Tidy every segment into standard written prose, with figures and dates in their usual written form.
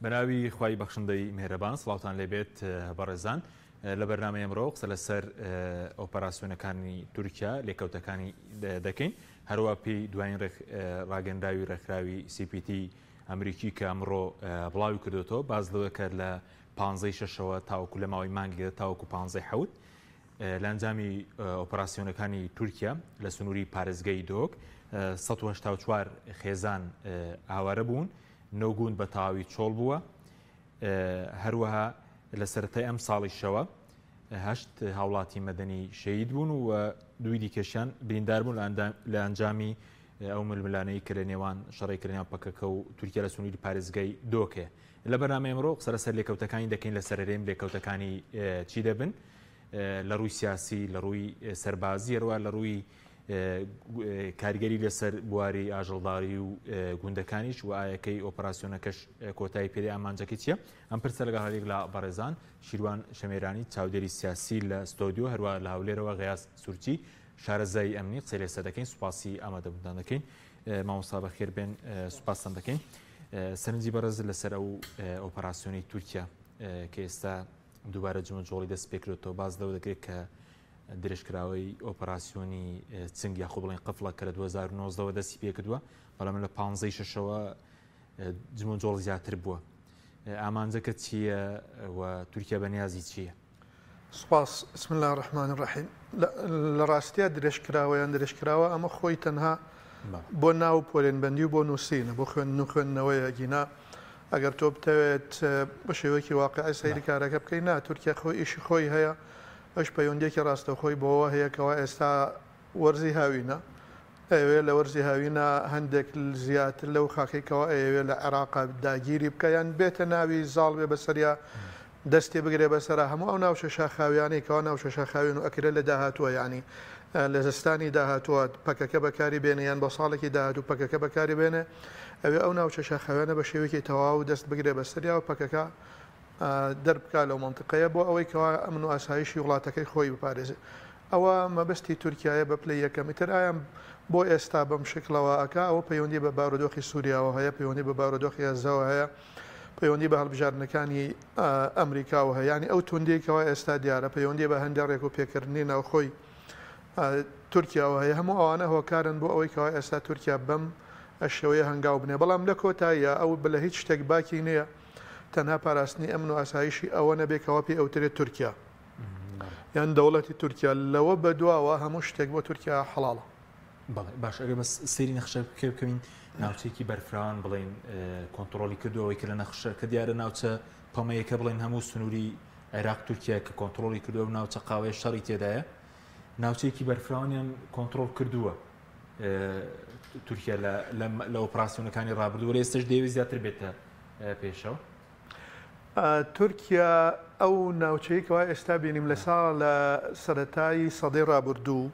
بەناوی خوای بەخشندەی میهرەبان سڵاوتان لێبێت بەڕێزان لە بەرنامەی ئەمڕۆ قسە لەسەر ئۆپەراسیۆنەکانی تورکیا لێکەوتەکانی دەکەین هەروە پێی دوایین ڕاگەنداوی ڕێکخراوی CPT ئەمریکی کە ئەمڕۆ بڵاوی کردوێتەوە باز لەوە کە لە 15/6ەوە تاوەکو لە ماوەی مانگێت تاوەکو 15/7 لە ئەنجامی ئۆپەراسیۆنەکانی تورکیا لە سنووری پارێزگای دۆک 184 خێزان ئاوارە بوون نۆگوون بە تاوی چۆڵ بووە هەروەها لە سەرەتای ئەم ساڵیشەوە 8 هاوڵاتی مەدەنی شەهید بوون و دوی دیکەشیان بریندار بوون لە ئەنجامی ئەو ململانەی کە لە نێوان شەڕێکردنیان پەکەکە و تورکیا لە سنووری پارێزگای دۆکێ لە بەرنامەی ئەمڕۆ قسە لەسەر لێکەوتەکانی دەکەین لە سەرەرێم لێکەوتەکانی چی دەبن لە ڕووی سیاسی لە ڕووی سەربازی هەروە لە ڕووی کارگەری لەسەر بواری ئاژەڵداری و گوندەکانیش و ئایەکەی ئۆپەراسیۆنەکەش کۆتایی پێدەی ئامانجەکەی چییە؟ ئەم پرسە لەگەڵ هەرێک لە بەڕێزان شیروان شەمێرانی چاودێری سیاسی لە ستۆدیۆ هەروە لە هەولێرەوە غەیاس سورچی شارەزای ئەمنی قسەی لێسەر دەکەین سوپاسی ئامادەبوونتان دەکەین مامۆستا بەخێر بێن سوپاسان دەکەین سەرنجی بەڕێز لەسەر ئەو ئۆپەراسیۆنی تورکیا کە ئێستا دووبارە جمەجۆڵی دەست پێکرێتەوە باز لەوە دەکرێت کە درێژکراوەی ئۆپەراسیۆنی چنگ یاخۆ بڵێن قفڵە کە لە 2019ەوە دەستی پێکردووە بەڵام لە 15/6ەوە جمەجۆڵ زیاتر بووە ئامانجەکە چییە و تورکیا بەنیازی چییە؟ سپاس بسم الله الرحمن الرحیم لە ڕاستیە درێژکراوە ئەمە خۆی تەنها بۆ ناو پۆلێنبەندی و بۆ نووسینە بۆ خوێندنەوەیە گینا ئەگەر تۆ بتەوێت بە شێوەیەکی واقعی سەیری کارەکە بکەین نا تورکیا خۆی ئیشی خۆی هەیە ئەش پەیوەندێکی ڕاستەخۆی بۆەوە هەیەکەوە ئێستا وەرزی هاوینە ئەوێ لە وەرزی هاوینە هەندێک زیاتر لەو خاکێکەوە ئەوێ لە عێراقا داگیری بکەیان بێتە ناوی زاڵ بێ بەسەریا دەستی بگرێ بەسەرا هەموو ئەو ناو شەشاخاویانەی کەوا ناو شەشاخاوین و ئەکرێت لە داهاتووە یعنی لە زستانی داهاتووە پەکەکە بەکاری بێنە یان بە ساڵێکی داهاتوو پەکەکە بەکاری بێنێ ئەوێ ئەو ناو شەشاخاویانە بە شێوەیەکی تەواو دەست بگرێ بەسەریا و پەکەکە دەربکە لەو منطقەیە بۆ ئەوەی کەوا ئەمن و ئاسایشی وڵاتەکەی خۆی بپارێزێت ئەوە مەبەستی تورکایە بە پلەی یەکەمی تر ئایا بۆ ئێستا بەم شکلەوە ئەکا ئەوە پەیوەندی بە بارودۆخی سووریاوە هەیە پەیوەندی بە بارودۆخی هەزەوە هەیە پەیوەندی بە هەڵبژاردنەکانی ئەمریکاوە هەیە ینی ئەو توندێکەوە ئێستا دیارە پەیوەندی بە هەندێک ڕێک و پێکردنی ناوخۆی تورکیاوە هەیە هەموو ئەوانە هۆکارن بۆ ئەوەی کەوا ئێستا تورکیا بەم شێوەیە هەنگاو بنێ بەڵام لە کۆتاییە ئەو بە لە هیچ شتێک باکی نییە تەنها پاراستنی ئەمن و ئاسایشی ئەوە نەبێکەوە پێی ئەوترێت تورکیا یان دەوڵەتی تورکیا لەوە بەدواوە هەموو شتێک بۆ تورکیا حەڵاڵە باش ئەگەر بە سەیری نەخشە بکەین ناوچەیەکی بەرفراوان بڵێن کۆنتترۆلی کردوەوەی کە لە نەخشە کە دیارە ناوچە پەمەیەکە بڵێن هەموو سنووری عێراق تورکیا کە کۆنتترۆلی کردووە و ناوچە قاوەیە شەڕی تێدایە ناوچەیەکی بەرفراوانیان کۆنتترۆل کردووە تورکیا لە ئۆپەراسیۆنەکانی ڕابردووە ئێستش دەیەوێت زیاتر بێتە پێشەوە تورکیا ئەو ناوچەیەکەوە ئێستا بینیم لە ساڵ لە سەرەتایی سەدەی ڕابردوو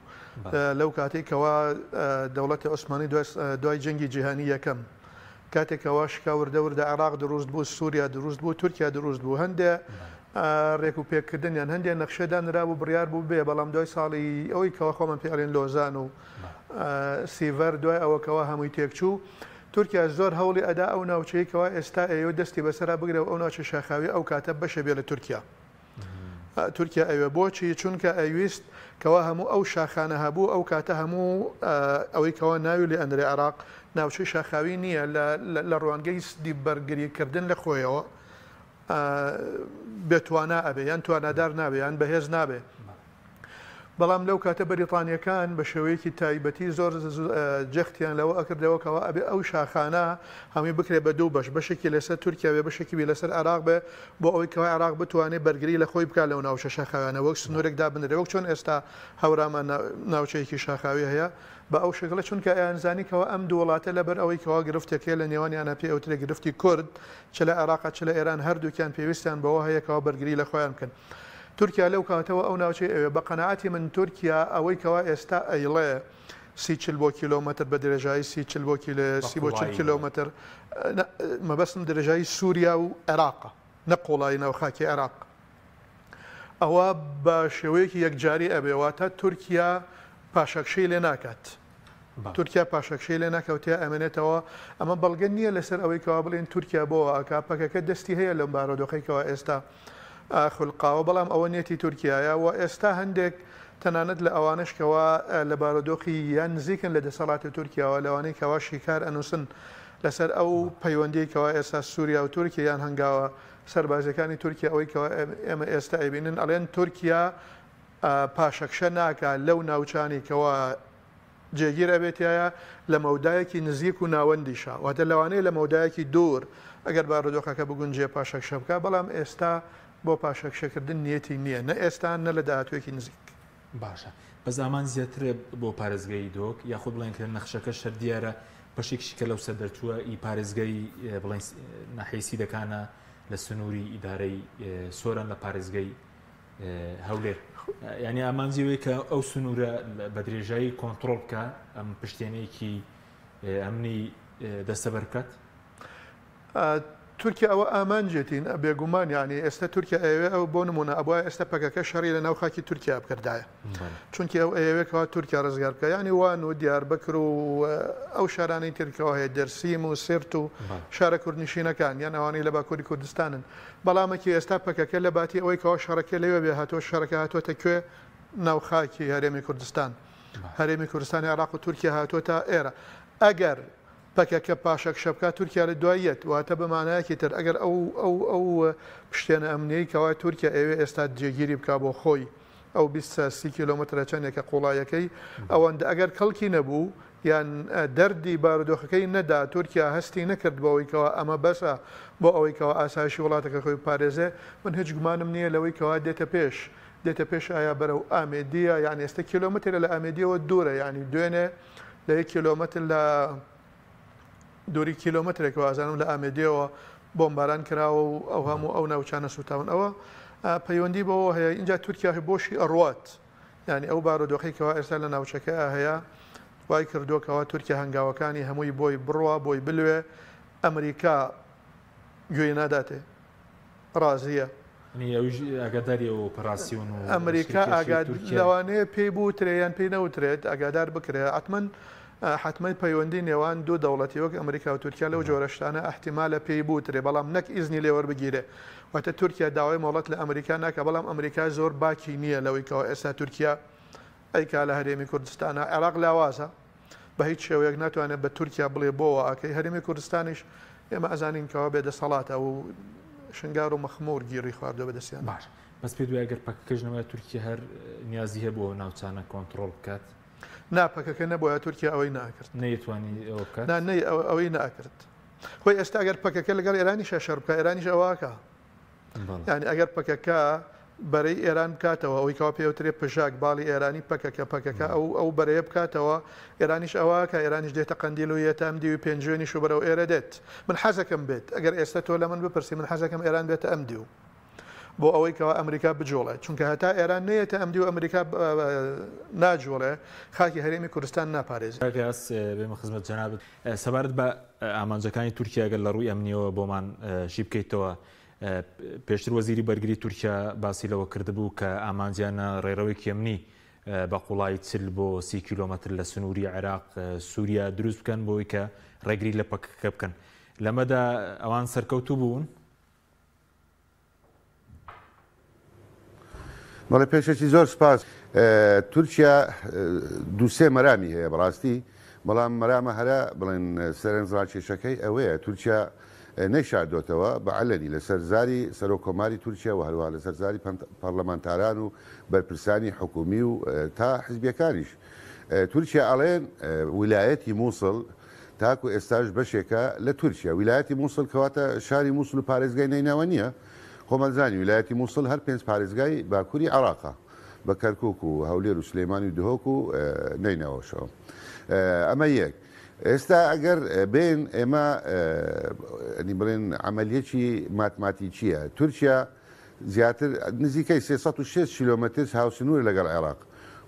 لەو کاتێکەوە دەوڵەتی عوسمانی دوای جەنگی جیهانی یەکەم کاتێکەوە شکاوردەوردە عێراق دروست بوو سووریا دروست بوو تورکیا دروست بوو هەندێ ڕێک و پێکردنیان هەندێک نەخشەدانرا بوو بڕیار بوو بێ بەڵام دوای ساڵی ئەوەی کەەوە خۆمان پێڵێن لۆزان و سیڤەر دوای ئەوەکەوە هەمووی تێکچوو تورکیا زۆر هەوڵی ئەدا ئەو ناوچەیەکەوە ئێستا ئەوێ دەستی بەسەرا بگرێ ئەو ناوچە شاخاوی ئەو کاتە بەشە بێ لە تورکیا تورکیا ئەوێ بۆچی چونکە ئەویست کەوا هەموو ئەو شاخانە هەبوو ئەو کاتە هەموو ئەوەی کەوا ناوی لێ ئەندرێ عێراق ناوچەی شاخاوی نییە لە ڕوانگەی سدی بەرگریکردن لە خۆیەوە بێتوانە ئەبێ یان توانادار نابێ یان بەهێز نابێ بەڵام لەو کاتە بەریتانیەکان بە شێوەیەکی تایبەتی زۆر جەختیان لەوە ئەکردەوەکەوە ئەبێ ئەو شاخانە هەمووی بکرێ بە دوو بەش بەشێکی لەسەر تورکیا بێ بەشێکی بێ لەسەر عێراق بێ بۆ ئەوەی کەوا عێراق بتوانێت بەرگری لە خۆی بکات لەو ناوچە شاخاویانە وەک سنوورێک دابنرێ وەک چۆن ئێستا هەورامان ناوچەیەکی شاخاوی هەیە بە ئەو شکلە چونکە ئەیانزانیکەوە ئەم دوو وڵاتە لەبەر ئەوەی کەوا گرفتێکێ لە نێوانیانە پێ ئەوترێ گرفتی کورد چ لە عێراق چ لە ئێران هەردووکیان پێویستیان بەوە هەیەکەوە بەرگری لە خۆیان بکەن تورکیا لەو کاتەوە ئەو ناوچەی ئەوێ بە قەنەعەتی من تورکیا ئەوەی کەوا ئێستا ئەیڵێ 30 بۆ کیلۆمەتر بە درێژایی 30 بۆ 40 کیلۆمەتر مەبەستم درێژایی سووریا و عێراقە نە قوڵایی ناوخاکی عێراق ئەوە بە شێوەیەکی یەکجاری ئەبێواتە تورکیا پاشەکشەی لێ ناکات تورکیا پاشەکشەی لێ ناکەوتیا ئەمێنێتەوە ئەمە بەڵگە نییە لەسەر ئەوەی کەوا بڵێن تورکیا بۆ ئاکا پەکەکە دەستی هەیە لەم بارودۆخەیەکەوە ئێستا خولقاوە بەڵام ئەوە نێتی تورکایە و ئێستا هەندێک تەنانەت لە ئەوانشکەوە لە بارودۆخی یان نزیکن لە دەسەڵاتی تورکیاوە لەوانەی کەوا شیکار ئەنووسن لەسەر ئەو پەیوەندیکەوە ئێستا سووریا و تورکیا یان هەنگاوە سەربازەکانی تورکیا ئەوەی کەوا ئێمە ئێستا ئەبینن ئەڵێن تورکیا پاشەکشە ناکە لەو ناوچانی کەوا جێگیر ئەبێتایە لە مەودایەکی نزیک و ناوەندیشە واتە لەوانەیە لە مەودایەکی دوور ئەگەر بارودۆخەکە بگونجێ پاشەکشە بکە بەڵام ئێستا بۆ پاشەکشەکردن نیەتی نییە نە ئێستا نە لە داهاتوێکی نزیک. باشە بە زامان زیاترە بۆ پارێزگای دۆک یاخود بڵێن کە نەخشەکە شەر دیارە پەشێکشی کە لەو سەر دەرچووە ئی پارێزگای بڵێن ناحیسی دەکانە لە سنووری ئیدارەی سۆران لە پارێزگای هەولێر یعنی ئامانجیوەیە کە ئەو سنوورە بە درێژایی کۆنتترۆل بکە ئەم پشتێنەیەکی ئەمنی دەستەبەر بکات. تورکیا ئەوە ئامانجێتین بێگومان ینی ئێستا تورکیا ئەوێ ئەو بۆ نمونە ئەبە ئێستا پەکەکە شەڕی لە ناو خاکی تورکیا بکردایە چونکی ئەو ئەوێکەوە تورکیا ڕزگار بکە ینی وان و دیاربەکر و ئەو شارانەی ترکەوە هەیە دەرسیم و سرت و شارە کوردنشینەکان یان ئەوانەی لە باکووری کوردستانن بەڵامەکی ئێستا پەکەکە لە باتی ئەوەی کەەوە شەڕەکە لەوێ بێ هاتۆ شەڕەکە هاتۆتە کوێ ناو خاکی هەرێمی کوردستان هەرێمی کوردستانی عراق و تورکیا هاتۆتە ئێرە ئەگەر پەکەکە پاشەکشە بکات تورکیا لە دواییەت واتە بەمانایەکی تر ئەگەر ئەو پشتێنە ئەمنیەی کەوای تورکیا ئێوێ ئێستا جێگیری بک بۆ خۆی ئەو 20 کیلۆمەترە چەندێکە قوڵایەکەی ئەوەندە ئەگەر کەڵکی نەبوو یان دەردی بارودۆخەکەی نەدا تورکیا هەستی نەکرد بەوەیکەوە ئەمە بەسە بۆ ئەوەیکەوە ئاسایشی وڵاتەکە خۆی پارێزێ من هیچ گومانم نییە لەوەی کەوا دێتە پێش ئایا بەرەو ئامێدیە یان ئێستا کیلۆمەترە لە ئامێدیەوە دوورە ینی دوێنێ لە 1 کیلۆمەتر لە دووری کیلۆمەترێکەوە ئازانم لە ئامێدیەوە بۆمباران کراوە و ئەو هەموو ئەو ناوچانە سوتاون ئەوە پەیوەندی بەوە هەیە اینجا تورکیا بۆشی ئەڕوات ینی ئەو بارودۆخەیەکەوە ئێستا لە ناوچەکە هەیە وای کردوکەوە تورکیا هەنگاوەکانی هەمووی بۆی بڕوە بۆی بلوێ ئەمریکا گوێی ناداتێ ڕازیە ئاگاداری ئۆپەراسیۆن و ئەمریکا لەوانەیە پێی بوو ترێیان پێی نەوترێت ئاگادار بکرێ حتمما پەیوەندی نێوان دوو دەوڵەتی وەک ئەمریکا و تورکیا لەو جۆرەشتانە احتیمالە پێی بووترێ بەڵام نەک ئیزنی لێوەربگیرێ واتە تورکیا داوای مۆڵەت لە ئەمریکا ناکە بەڵام ئەمریکا زۆر باکی نییە لەوەیکەوە ئێستا تورکیا ئەیکا لە هەرێمی کوردستانە عێراق لاوازە بە هیچ شێوەیەک ناتوانێت بە تورکیا بڵێ بۆەوە ئاکەی هەرێمی کوردستانیش ئێمە ئەزانینکەوە بێدەسەڵاتە و شنگار و مەخمور گیری خواردۆ بەدەستیان باش بەس پێ دوای گەر پەکەکەژنەوە تورکیا هەر نیازی هەیە بۆ ناوچانە کۆنتترۆل بکات ناپەکەکە نەبووە تورکیا ئەوەی ناکرد نەیتوانی ئەوە بکات ئەوەی ناکرد خۆی ئێستا ئەگەر پەکەکە لەگەڵ ئێرانیش شەڕ بکە ئێرانیش ئەوواکە یعنی ئەگەر پەکەکە بەرەی ئێران بکاتەوە ئەوەی کاوا پێوترێ پژاک باڵی ئێرانی پەکەکە ئەو بەرەیە بکاتەوە ئێرانیش ئەوواکە ئێرانیش دێتە قەندیل و یەتام دی و پێنجێنی شو بەرەو ئێرە دێت من حەزەکەم بێت ئەگەر ئێستا تۆ لە من بپرسی من حەزەکەم ئێران بێتە ئەم دیو بۆ ئەوەی کەەوە ئەمریکا بجۆڵێ چونکە هەتا ئێران نەیەتە ئەم دی و ئەمریکا ناجۆڵێ خاکی هەرێمی کوردستان ناپارێزی گاس بێمە خزمەت جەنابەت سەبارەت بە ئامانجەکانی تورکیا گەل لە ڕووی ئەمنیەوە بۆمان شی بکەیتەوە پێشتر وەزیری بەرگری تورکیا باسی لەوە کردبوو کە ئامانجیانە ڕێڕەوەی ئەمنی بە قوڵای چل بۆ 30 کیلۆمەتر لە سنووری عێراق سووریا دروست بکەن بۆی کە ڕێگری لە پەکەکە بکەن لەمەدا ئەوان سەرکەوتوو بوون. بەڵێ پێشێکی زۆر سپاس تورکیا دووسێ مەرامی هەیە بەڕاستی بەڵام مەرامە هەرە بڵێن سەرنجڕاکێشەکەی ئەوەیە تورکیا نەیشاردۆتەوە بە عەلەنی لە سەرزاری سەرۆکۆماری تورکیا و هەروە لە سەرزاری پەرلەمانتاران و بەرپرسانی حکومی و تا حزبیەکانیش تورکیا ئەڵێن ویلایەتی مووسڵ تاکو ئێستاش بەشێکە لە تورکیا ویلایەتی مووسڵ کەواتە شاری مووسڵ و پارێزگای نەیناوە نییە خۆمەزانی ویلایەتی مووسڵ هەر 5 پارێزگای باکووری عێراقا بە کەرکووک و هەولێر و سلێمانی و دهۆک و نەیناوەشەوە ئەمە یەک ئێستا ئەگەر بین ئێمە بڵێن عملیەکی ماتماتیکیە تورکیا زیاتر نزیکەی 306 کیلۆمەتر هاوسنوور لەگەڵ عێراق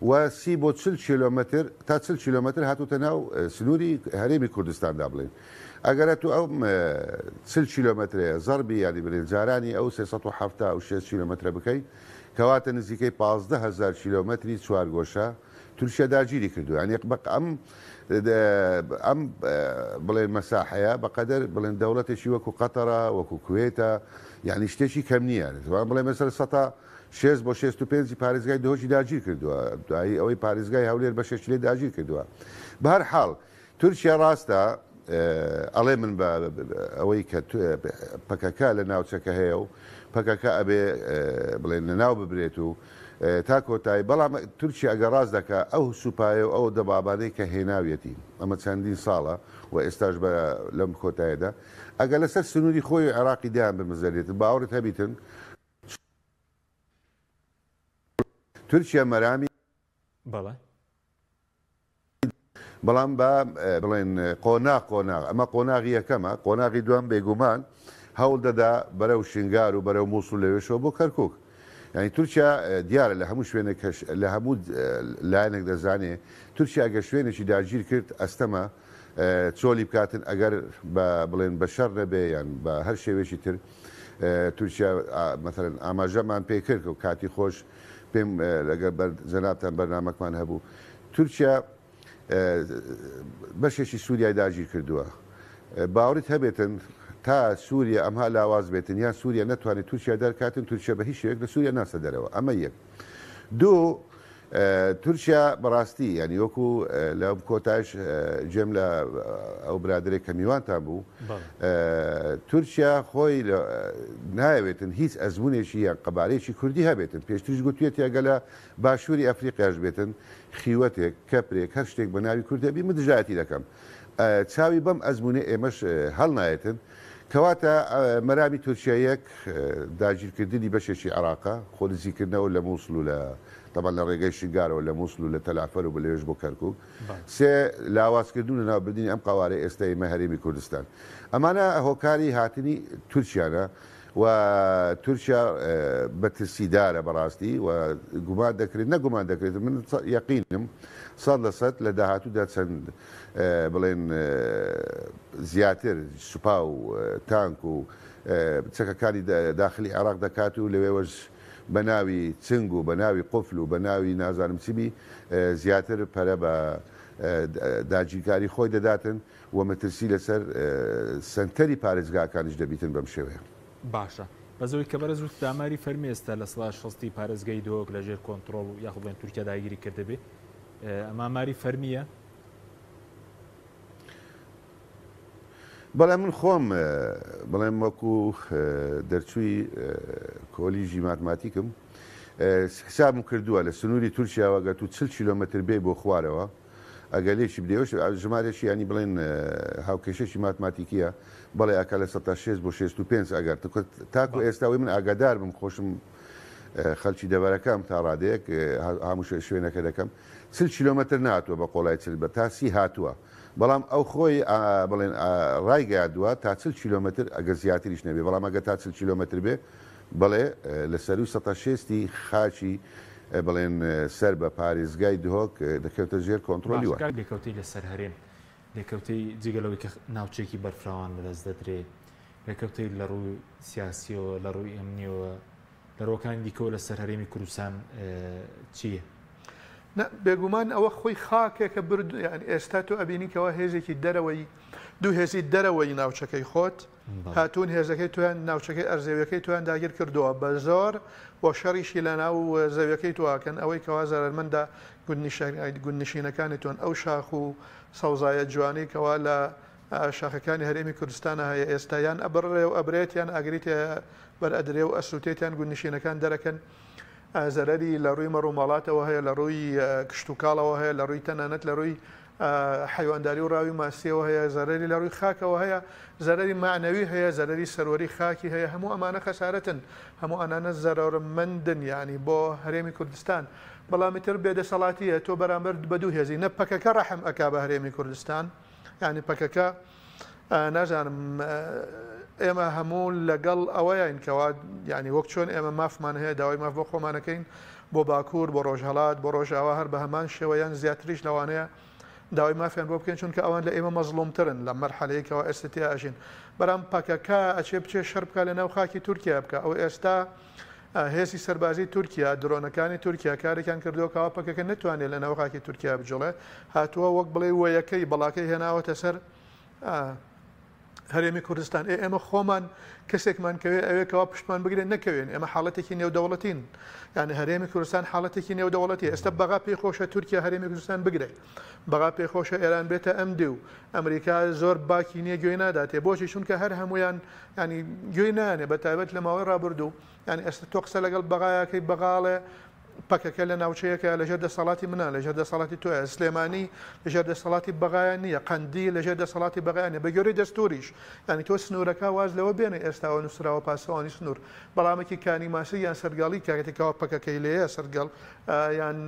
و 30 بۆ 40 کیلۆمەتر تا 40 کیلۆمەتر هاتوتە ناو سنووری هەرێمی کوردستاندا بڵێن ئەگەرە تو ئەو 40 کیلۆمەترەیە زەربی یانی بڵێن جارانی ئەو 376 کیلۆمەترە بکەیت کەواتە نزیکەی 15,000 کیلۆمەتری چوارگۆشە تورکیا داگیری کردو ینی ئەم بڵێن مەساحەیە بەقەدەر بڵێن دەوڵەتێکی وەکو قەتەرە وەکو کوێتە یعنی شتێکی کەم نییە بڵێ مەسەر 6 بۆ 65 پارێزگای دۆژی داگیر کردووە دوایی ئەوەی پارێزگای هەولێر بە 6 لێ داگیر کردووە بە هەر حاڵ تورکیا ڕاستە ئەڵێ من ئەوەی کە پەکەکە لە ناوچەکە هەیە و پەکەکە ئەبێ بڵێن لەناو ببرێت و تا کۆتایی بەڵام تورکیا ئەگە ڕاست دەکە ئەو سوپایە و ئەو دەبابانەی کە هێناویەتی ئەمە چەندین ساڵە و ئێستاش لەم کۆتاییدا ئەگە لەسەر سنووری خۆی عێراقی دایان بمەزەرێتن باوەڕت هەبیتن تورکیا مەرامی بەڵام بە بڵێن قۆناغ ئەمە قۆناغی یەکەمە قۆناغی دوام بێگومان هەوڵ دەدا بەرەو شنگار و بەرەو مووسڵ لەوێشەوە بۆ کەرکووک ینی تورکیا دیارە لە هەموو شوێنێک لە هەموو لایەنێک دەزانێ تورکیا ئەگە شوێنێکی داگیر کرد ئەستەمە چۆلی بکاتن ئەگەر بڵێن بە شەڕ نەبێ یان بە هەر شێوێکی تر تورکیا مەثەن ئاماژەمان پێ کرد و کاتی خۆش پێم لەگەر جەنابتان بەرنامەکمان هەبوو تورکیا بەشێکی سووریای داگیر کردووە باوەڕیت هەبێتن تا سووریا ئەمها لاواز بێتن یان سووریا نەتوانێت تورکیا دەرکاتن تورکیا بە هیچ شێوەیەک لە سووریا ناسە دەرەوە ئەمە یەک دوو تورکیا بەڕاستی ینی وەکو لە کۆتایش جێم لە ئەو برادرێک کە میوانتان بوو تورکیا خۆی نایەوێتن هیچ ئەزمونێکی یان قەبارەیەکی کوردی هەبێتن پێشتریش گوتوێت ئەگە لە باشووری ئەفریقیاش بێتن خیوەتێک کەپرێک هەر شتێک بە ناوی کوردەبی من دژایەتی دەکەم چاوی بەم ئەزمونێ ئێمەش هەڵ نایەتن کەواتە مەرامی تورکیایەک داگیرکردنی بەشێکی عێراقا خۆنزیکردنەوە لە مووسڵ و لە طبعا لە ڕێگەی شنگارەوە لە مووسڵ و لە تەلافەر و بە لێژ بۆ کەرکووک سێ لاوازکردون لە ناوبردننی ئەم قوارەی ئێستا ئێمە هەرێمی کوردستان ئەمانە هۆکاری هاتنی تورکیانە و تورکیا بەترسیدارە بەڕاستی و گومان دەکرێت نەگومان دەکرێت من یەقینم 100% لە داهاتوودا چەند بڵێن زیاتر سوپا و تانک و چەکەکانی داخلی عێراق دەکات و لەوێوەش بە ناوی چنگ و بە ناوی قفل و بە ناوی نازانم چیبی زیاتر پەرە بە داگیرکاری خۆی دەداتن و مەترسی لەسەر سنتەری پارێزگاکانیش دەبیتن بەم شێوەیە باشە بەزەوەی کە بەرەز وت داماری فەرمیێستا لە سڵ 60 پارێزگای دۆک لە ژێر کۆنتترۆل و یاخ بڵێن تورکیا داگیری کردبێ ئەمە ماری فەرمیە بەڵێ من خۆم بڵێم وەکو دەرچووی کۆلیژی ماتماتیکم حسابم کردووە لە سنووری تورکیاوەگەت و 40 کیلۆمەتر بێ بۆ خوارەوە ئەگە لێکی بدێوەش ژمارەشی ینی بڵێن هاوکێشەی ماتماتیکیە بەڵێ ئەکە لە 6 بۆ 65 ئەگەر تاکو ئێستاوی من ئاگادار بم خۆشم خەلکی دەبارەکەم تا ڕادەیەک هەموو شوێنەکە دەکەم 40 کیلۆمەتر ناتوە بە قۆڵای چل بە تاسی هاتووە بەڵام ئەو خۆی بڵێن ڕایگەیادووە تا 40 کیلۆمەتر ئەگە زیاتریش نەبێ بەڵام ئەگە تا 40 کیلۆمەتر بێ بڵێ لە سەروی 16 خاچی بڵێن سەر بە پارێزگای دهۆک دەکەوتە ژێر کۆنتترۆلیوە لێکەوتی لەسەر هەرێم لێکەوتەی جگەلەوەی کە ناوچێکی بەرفراوان بەدەست دەدرێت لێکەوتەی لە ڕووی سیاسیەوە لە ڕووی ئەمنیەوە لە ڕۆکانی دیکەوە لەسەر هەرێمی کوردستان چییە؟ بێگومان ئەوە خۆی خاکێکە برد ئێستا تۆ ئەبینیکەوە هێزێکی دەرەوەی دوو هێزی دەرەوەی ناوچەکەی خۆت هاتوون هێزەکەی تویان ناوچەکەی ئەرزەویەکەی تویان داگیر کردووە بە زۆر بۆ شەڕیشی لە ناو زەویەکەی تواکەن ئەوەی کەوا زەرمەندە گوندنشینەکانی تۆن ئەو شاخ و سەوزایە جوانی کەوا لە شاخەکانی هەرێمی کوردستانە هەیە ئێستایان ئەبڕێ و ئەبرێتیان ئەگریتە بەر ئەدرێ و ئەسووتێتیان گوندنشینەکان دەرەکەن زەرەری لە ڕووی مەڕوومەڵاتەوە هەیە لە ڕووی کشتتوکاڵەوە هەیە لە ڕووی تەنانەت لە ڕووی حیوانداری و ڕاوی ماسیەوە هەیە زەرەری لە ڕووی خاکەوە هەیە زەرەری معنەوی هەیە زەرەری سەروەری خاکی هەیە هەموو ئەمانە خەسارەتن هەموو ئەنانە زەرمەندن ینی بۆ هەرێمی کوردستان بەڵامی تر بێدەسەڵاتیە تۆ بەرامبەر بە دوو هێزی نە پەکەکە ڕەحم ئەکا بە هەرێمی کوردستان ینی پەکەکە نازانم ئێمە هەموو لەگەڵ ئەوەیان کەوا ینی وەک چۆن ئێمە مافمان هەیە داوای ماف بۆ خۆمانەکەین بۆ باکوور بۆ ڕۆژهەڵات بۆ ڕۆژاوا هەر بە هەمان شێوەیان زیاتریش لەوانەیە داوای مافیان بۆ بکەین چونکە ئەوان لە ئێمە مەزڵومترن لە مەرحەلەیەکەوە ئێستیا ئەژین بەرام پەکەکە ئەچێ بچێ شەر بکە لە ناو خاکی تورکیا بکە ئەو ئێستا هێزی سەربازی تورکیا درۆنەکانی تورکیا کارێکیان کردەوە کەوا پەکەکە نتوانێت لە ناو خاکی تورکیا بجڵێ هاتووە وەک بڵێ وەیەکەی بەڵاکەی هێناوەتە سەر هەرێمی کوردستان ئێمە خۆمان کەسێکمان کەوێ ئەوێکەوە پشتمان بگرێن نەکەوێن ئێمە حاڵەتێکی نێودەوڵەتین یعنی هەرێمی کوردستان حاڵەتێکی نێودەوڵەتی ئێستا بەغا پێخۆشە تورکیا هەرێمی کوردستان بگرێت بەغا پێخۆشە ئێران بێتە ئەمدی و ئەمریکا زۆر باکی نییە گوێی ناداتێ بۆچی چونکە هەر هەمویان ینی گوێی نانێ بەتایبەت لە ماوەی ڕابردوو ینی ئێستا تۆ قسە لەگەڵ بەغایەکەی بەغاڵێ پەکەکە لە ناوچەیەکە لەژێر دەسەڵاتی منە لەژێر دەسەڵاتی تۆە سلێمانی لەژێر دەسەڵاتی بەغایان نییە قەندی لەژێر دەسەڵاتی بەغایانە بە گوێرەی دەستوریش ینی تۆ سنوورەکە واز لەوە بێنێ ئێستاوە نووسراوە پاسەوانی سنوور بەڵامێکی کانی ماسی یان سەرگاڵی کاتێکەوە پەکەکەی لێیە سەرگەڵ یان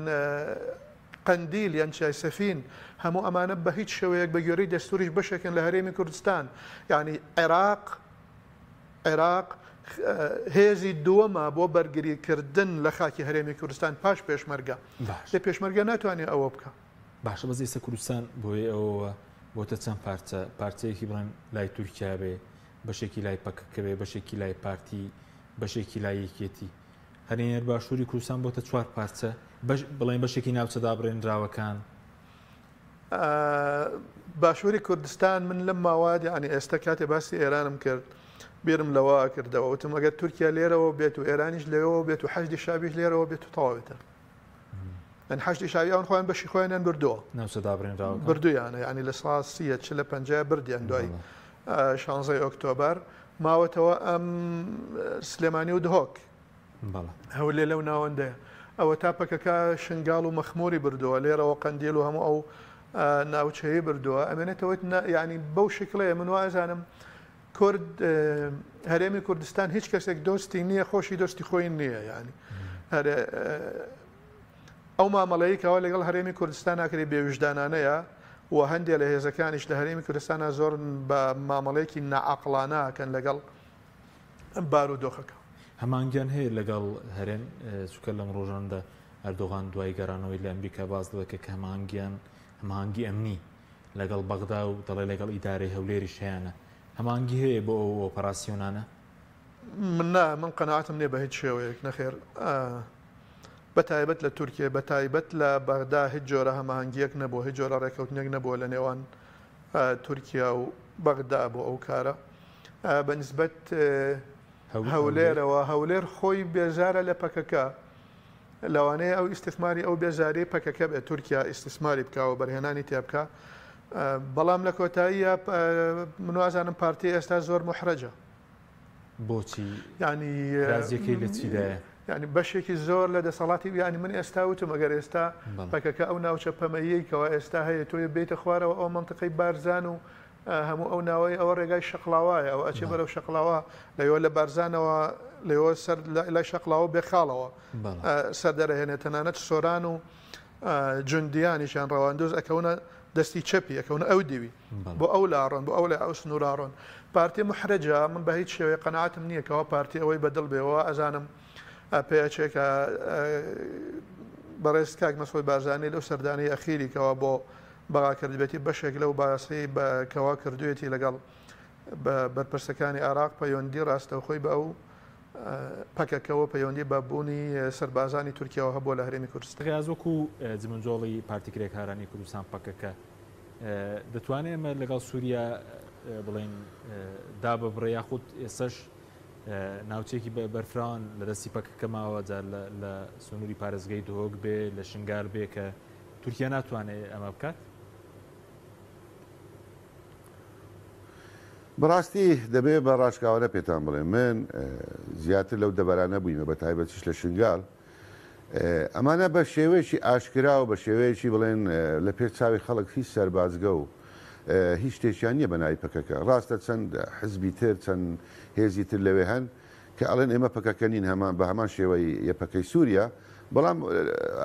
قەندیل یان چای سەفین هەموو ئەمانە بە هیچ شێوەیەک بە گوێرەی دەستوریش بەشێکن لە هەرێمی کوردستان ینی عێراق هێزی دووەمە بۆ بەرگریکردن لە خاکی هەرێمی کوردستان پاش پێشمەرگە لە پێشمەرگە ناتوانێت ئەوە بکە باشە بەزی ئێستا کوردستان بۆیە ئەوە بۆتە چەند پارچەیەکی بڵێن لای تورکیا بێ بەشێکی لای پەکەکە بێ بەشێکی لای پارتی بەشێکی لای یەکێتی هەرێنەر باشووری کوردستان بۆتە 4 پارچە بڵێن بەشێکی ناوچەدا بڕێنراوەکان باشووری کوردستان من لەم ماوادی ینی ئێستا کاتێ باسی ئێرانم کرد بیرم لەوە کردەوە وتم ئەگەر تورکیا لێرەوە بێت و ئێرانیش لێەوە بێت و حەجدی شابیش لێرەوە بێت و تەواوێتە ئەن حەجدی شاویان خۆیان بەشی خۆیان بردووە ناوچەدا بڕێنراوە بردویانە ینی لە ساڵ 30 بردیان دوای 16 ئۆکتۆبر ماوەتەوە ئەم سلێمانی و دهۆک هەولێ لەو ناوەندەیە ئەوە تا پەکەکە شنگاڵ و مەخموری بردووە لێرەوە قەندیل و هەموو ئەو ناوچەیە بردووە ئەمێنێتەوە ینی بەو شکلەیە من وازانم کورد هەرێمی کوردستان هیچ کەسێک دۆستی نییە خۆشی دۆستی خۆی نییە ینی ئەو مامەڵەیەکەوە لەگەڵ هەرێمی کوردستان ناکرێت بێویژدانانەیە و هەندێک لە هێزەکانیش لە هەرێمی کوردستانە زۆر بە مامەڵەیەکی نەعەقڵانەکەن لەگەڵ بارودۆخەکە هەمانگیان هەیە لەگەڵ هەرێن چکە لەم ڕۆژاندا ئەردۆغان دوای گەڕانەوەی لە ئەمریکا باز دەکە کە هەمانگی ئەمنی لەگەڵ بەغدا و دەڵێ لەگەڵ ئیدارەی هەولێری شیانە هەمانگی هەیە بۆ ئەو ئۆپەراسیۆنانە من قەناعەتم نییە بە هیچ شێوەیەک نەخێر بەتایبەت لە تورکیا بەتایبەت لە بەغدا هیچ جۆرە هەماهەنگیەک نەبووە هیچ جۆرە ڕێکەوتنێک نەبووە لە نێوان تورکیا و بەغدا بۆ ئەو کارە بەنسبەت هەولێر خۆی بێزارە لە پەکەکە لەوانەیە ئەو ئیستثماری ئەو بێزاری پەکەکە بێت تورکیا ئیستثماری بکەوە بەرهێنانی تێ بکە بەڵام لە کۆتاییە منوازانم پارتی ئێستا زۆر محرەجە بۆچی ینی رازیەکەی لە چیدایە ینی بەشێکی زۆر لە دەسەڵاتی ینی من ئێستا وتم ئەگەر ئێستا پەکەکە ئەو ناوچە پەمەیەکەوە ئێستا هەیە تۆ بێتە خوارەوە ئەو منطقەی بارزان و هەموو ئەو ناوەی ئەوە ڕێگای شەقلاوایە ئەو ئەچێ بەرەو شەقلاوە لەوە لە بارزانەوە لەوە سەر لای شەقلاوە بێخاڵەوە سەر دەرەهێنێت تەنانەت سۆران و جوندیانیشان ڕەواندۆز ئەکەونە دەستی چەپی ئەەکەونە ئەو دیوی بۆ ئەو لاڕۆن بۆ ئەو لە ئەو سنووراڕۆن پارتی محرەجە من بە هیچ شێوەیە قەناعەتم نییە کەەوە پارتی ئەوەی بەدڵ بێەوە ئەزانم پێچێکە بەڕێز کاک مەسۆی بارزانانی لەو سەردانی ئەخیریکەوە بۆ بەغاکردبێتی بەشێک لەو باسی بەکەوا کردوێتی لەگەڵ بەرپرسەکانی عراق پەیوەندی ڕاستەوخۆی بە ئەو پەکەکەەوە پەیوەندی بەبوونی سەربازانی تورکیاوە هەبووە لە هەرێمی کوردستان غازۆکو جمنجۆڵی پارتیکرێکارانی کوردستان پەکەکە دەتوانێت ئەمە لەگەڵ سووریا بڵێن داببڕێ یاخود ئێسش ناوچێکی بەرفران لە دەستی پەکەکە ماوە لە سنووری پارێزگای دهۆک بێ لە شنگار بێ کە تورکیا ناتوانێت ئەمە بکات بەڕاستی دەبێت بە ڕاشکاوانە پێتان بڵێ من زیاتر لەو دەبارانە بووینە بە تایبەتیش لە شنگال ئەمانە بە شێوەیەکی ئاشکرا و بە شێوەیەکی بڵێن لە پێش چاوی خەڵک هیچ سەربازگە و هیچ شتێکیان نییە بە ناوی پەکەکە ڕاستە چەند حزبی تر چەند هێزی تر لەوێ هەن کە ئەڵێن ئێمە پەکەکە نین هەمان بە هەمان شێوەی یەپەکەی سووریا بەڵام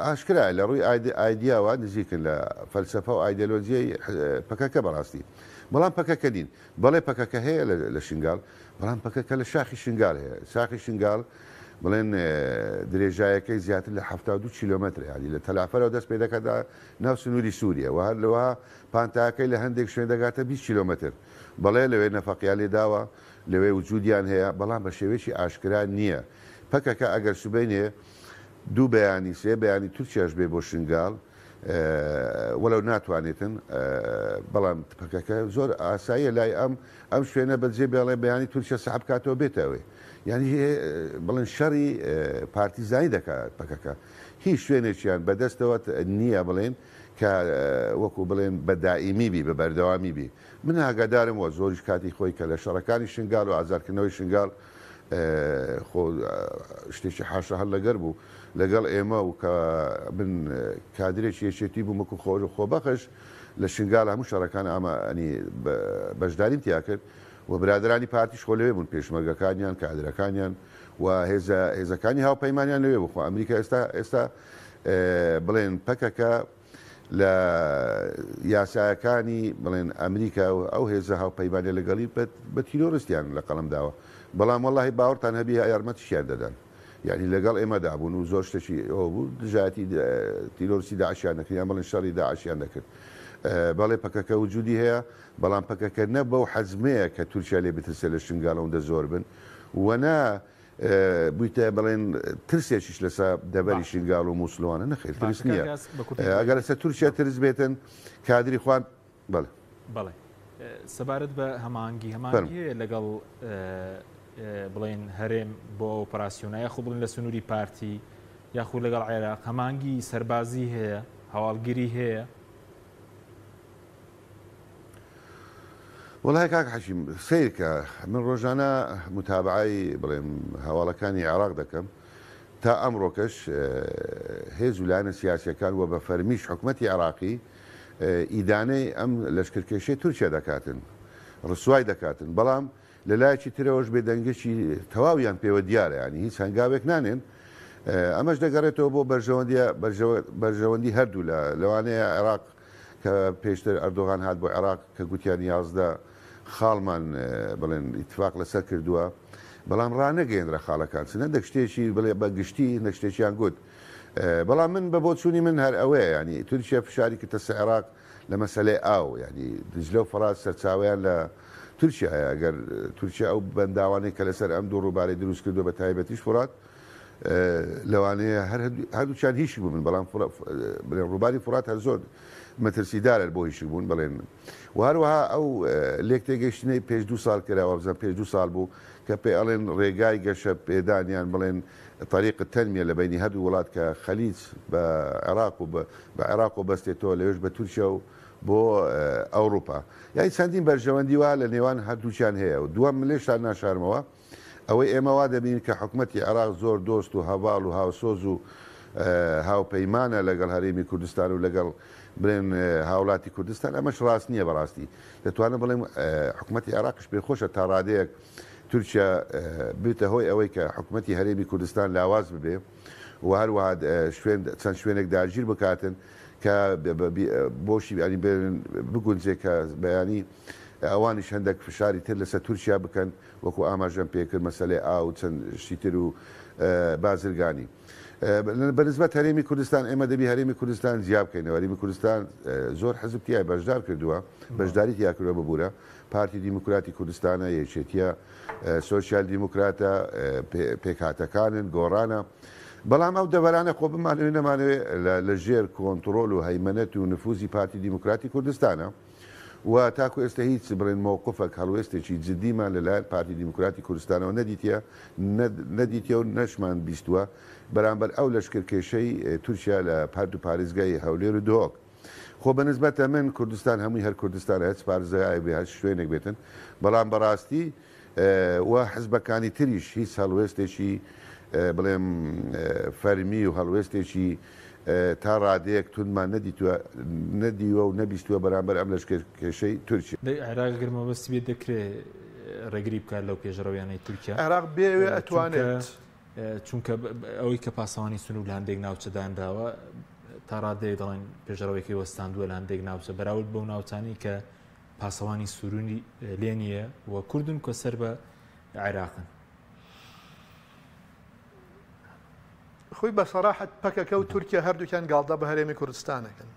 ئاشکرا لە ڕووی ئایدیاوە نزیکن لە فەلسەفە و ئایدۆلۆجیای پەکەکە بەڕاستی بەڵام پەکەکە نین بەڵێ پەکەکە هەیە لە شنگال بەڵام پەکەکە لە شاخی شنگال هەیە شاخی شنگال بڵێن درێژایەکەی زیاتر لە 72 کیلۆمتر یادی لە تەلافەرەوە دەست پێ دەکەدا ناو سنووری سووریە و هەر لەوە پانتاکەی لە هەندێک شوێن دەگاتە 20 کیلۆمتر بەڵێ لەوێ نەفەقیان لێداوە لەوێ وجودیان هەیە بەڵام بە شێوەیەکی ئاشکرا نییە پەکەکە ئەگەر سوبینێ دوو بەیانی سێ بەیانی تورکیاش بێ بۆ شنگال وەلو ناتوانێتن بەڵام پەکەکە زۆر ئاساییە لای ئەم شوێنە بەجێ بێڵێ بەیانی تورکیا سەحب کاتەوە بێتەوەی یعنی بڵێن شەڕی پارتیزانی دەکات پەکەکە هیچ شوێنێکیان بەدەستەوە نییە بڵێن کە وەکو بڵێن بە دائیمی بی بە بەردەوامی بی من ئاگادارم وە زۆریش کاتی خۆی کە لە شەڕەکانی شنگال و ئازارکردنەوەی شنگال خۆ شتێکی حاشە هەر لەگەر بوو لەگەڵ ئێمە و کە من کادرێکی یەکێتی بوو مەکو خۆبەخش لە شنگال هەموو شەڕەکان ئەمەنی بەشداریم تیا کرد و برادرانی پارتیش خۆ لەوێ بوون پێشمەرگەکانیان کادرەکانیان و هێزەکانی هاوپەیمانیان لەوێ بخۆ ئەمریکا ئێستا بڵێن پەکەکە لە یاسایەکانی بڵێن ئەمریکا و ئەو هێزە هاوپەیمانە لەگەڵی بە تیرۆریستیان لە قەڵم داوە بەڵام وەڵاهی باوەڕتان هەبی یارمەتیشیان دەدەن یعنی لەگەڵ ئێمەدا بوون و زۆر شتێکی ئەوە بوو دژاتی تیرۆریستی داعشیان دەکرد یان بڵێن شەڕی داعشیان دەکرد بەڵێ پەکەکە وجودی هەیە بەڵام پەکەکە نە بەو حەزمەیە کە تورکیا لێ بترسێ لە شنگالەوەندە زۆر بن وەنا بوویتە بڵێن ترسێکیش لەسەر دەبەری شنگال و مووسڵوانە نەخێر ترس نییە ئەگەر لەسەر تورکیا ترس بێتن کادری خوان بەڵێ بەڵێ سەبارەت بە هەمانگی هەیە لەگەڵ بڵێن هەرێم بۆ ئۆپەراسیۆنە خۆ بڵێن لە سنووری پارتی یاخود لەگەڵ عێراق هەمانگی سەربازی هەیە هەواڵگیری هەیە وڵای کاک حەشیم سیرکە من ڕۆژانە متابعای بڵێم هەواڵەکانی عێراق دەکەم تا ئەمڕۆکەش هێز و لایەنە سیاسیەکان وە بە فەرمیش حکوومەتی عێراقی ئیدانەی ئەم لەشکرکێشەی تورکیا دەکاتن ڕسوای دەکاتن بەڵام لە لایەکی ترەوەش بێدەنگێکی تەواویان پێوە دیارە ینی هیچ هەنگاوێک نانێن ئەمەش دەگەڕێتەوە بۆ بەرژەوەندی هەردوو لەوانەیە عێراق کە پێشتر ئەردۆغان هات بۆ عێراق کە گوتیان 11 خاڵمان بڵێن ئیتفاق لەسەر کردووە بەڵام ڕانەگەێنرە خاڵەکان سنەندێک شتێکی بڵێ بە گشتی نەشتێکیان گوت بەڵام من بە بۆچوونی من هەر ئەوەیە ینی تورکیا فشاری کردە سەر عێراق لە مەسەلەی ئاو ینی دجلە و فەڕات سەرچاویان لە تورکیایە ئەگەر تورکیا ئەو بەنداوانەی کە لەسەر ئەم دوو ڕووبارەی دروست کردو بە تایبەتیش فڕات لەوانەیە هەردووچان هیچی بوو من بەڵام ڕووباری فڕات هەر زۆر مەترسیدارە بۆ هیچی بوون بڵێن و هەروەها ئەو لێک تێگەشتنەی پێش 2 ساڵ کراوە بزان پێش 2 ساڵ بوو کە پێ ئەڵێن ڕێگای گەشە پێدانیان بڵێن طریق تەنمیە لە بینی هەردوو وڵات کە خەلیج بە عێراق و بە عێراق و بەستێتەوە لەوێش بە تورکیا و بۆ ئەوروپا یانی چەندین بەرژەوەندی وە لە نێوان هەردووچیان هەیە و دووەم ملێشتان ناشارمەوە ئەوەی ئێمەوا دەبین کە حکوومەتی عێراق زۆر دۆست و هەواڵ و هاوسۆز و هاوپەیمانە لەگەڵ هەرێمی کوردستان و لەگەڵ بڵێن هاوڵاتی کوردستان ئەمەش ڕاست نییە بەڕاستی دەتوانە بڵێم حکوومەتی عێراقش پێخۆشە تا ڕادەیەک تورکیا بێتە هۆی ئەوەی کە حکوومەتی هەرێمی کوردستان لاواز ببێ و هەروەها چەند شوێنێک داگیر بکاتن کە بۆشی بگونجێ کە بەیانی ئەوانیش هەندێک فشاری تر لەسەر تورکیا بکەن وەکو ئاماژەم پێکرد مەسەلەی ئاو چەند شتیتر و بازرگانی بەنسبەت هەرێمی کوردستان ئێمە دەبی هەرێمی کوردستان زیاب بکەینەوە هەرێمی کوردستان زۆر حەزب تیای بەشدار کردووە بەشداری تیا کردووە ببوورە پارتی دیموکراتی کوردستانە یەکێتیە سۆسیال دیموکراتە پێکهاتەکانن گۆڕانە بەڵام ئەو دەبەرانە خۆ بمانوێ نەمانوێ لە ژێر کۆنتترۆل و هەیمەنەت و نفوزی پارتی دیموکراتی کوردستانە و تاکو ئێستا هیچ بڵێن مووقفك هەڵوێستێکی جدیمان لەلایەن پارتی دیموکراتی کوردستانەوە نەدیتە و نەشمان بیستووە بەرامبەر ئەو لەشکرکێشەی تورکیا لە پارت و پارێزگای هەولێر و دۆک خۆ بەنسبەتە من کوردستان هەمووی هەر کوردستان هەچ پارێزگای بێ هەر شوێنێک بێتن بەڵام بەڕاستی و حزبەکانی تریش هیچ هەڵوێستێکی بڵێم فەرمی و هەڵوێستێکی تا ڕادەیەک تونمان نەدیوە و نەبیستووە بەرامبەر ئەم لەشکێشەی تورکیا عێراق گرمەبەستی بێت دەکرێت ڕێگری بکات لەو پێشڕەویانەی تورکیا عێراق بێوێ ئەتوانێت چونکە ئەوەی کە پاسەوانی سنوور لە هەندێک ناوچەدانراوە تا ڕادەیە دەڵێن پێشڕەوەیەکی وەستاندووە لە هەندێک ناوچە بەراورد بەو ناوچانی کە پاسەوانی سورونی لێ نییە و کوردن کە سەر بە عێراقن خۆی بە سەراحەت پەکەکە و تورکیا هەردووکیان گاڵدا بە هەرێمی کوردستانەکەن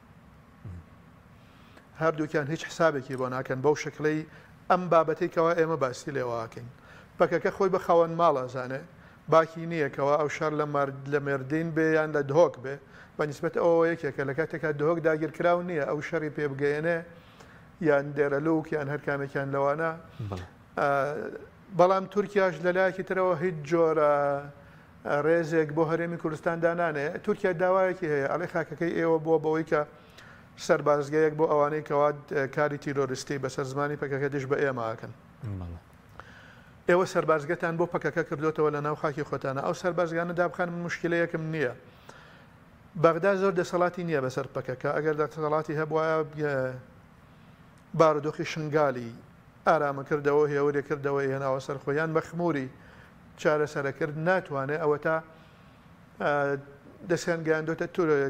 هەردووکیان هیچ حسابێکی بۆ ناکەن بەو شکلەی ئەم بابەتێکەوە ئێمە باسی لێواکەین پەکەکە خۆی بە خاوەن ماڵەزانێ باکی نییەکەوە ئەو شار لە مێردین بێ یان لە دهۆک بێ بەنسبەت ئەوە یەکێکە لە کاتێکا دهۆک داگیرکراو نییە ئەو شەڕی پێ بگەێنێ یان دێرەلووک یان هەرکامێکیان لەوانە بەڵام تورکیاش لەلایەکی ترەوە هیچ جۆرە ڕێزێک بۆ هەرێمی کوردستان دانانێ تورکیا داوایەکی هەیە ئەڵێ خاکەکەی ئێوە بۆ بەوەی کە سەربازگەیەک بۆ ئەوانەی کەوا کاری تیرۆریستی بەسەر زمانی پەکەکە دش بە ئێماکەن ئێوە سەربازگەتان بۆ پەکەکە کردوتەوە لە ناو خاکی خۆتانە ئەو سەربازگانە دابخان مشکلەیەکم نییە بەغدا زۆر دەسەڵاتی نییە بەسەر پەکەکە ئەگەر دەسەڵاتی هەبووە بارودۆخی شنگالی ئارامەکردەوە هێوریکردەوە هێناوە سەر خۆیان بە خموری چارەسەرەکرد ناتوانێت ئەوە تا دەستیان گەیاندۆتە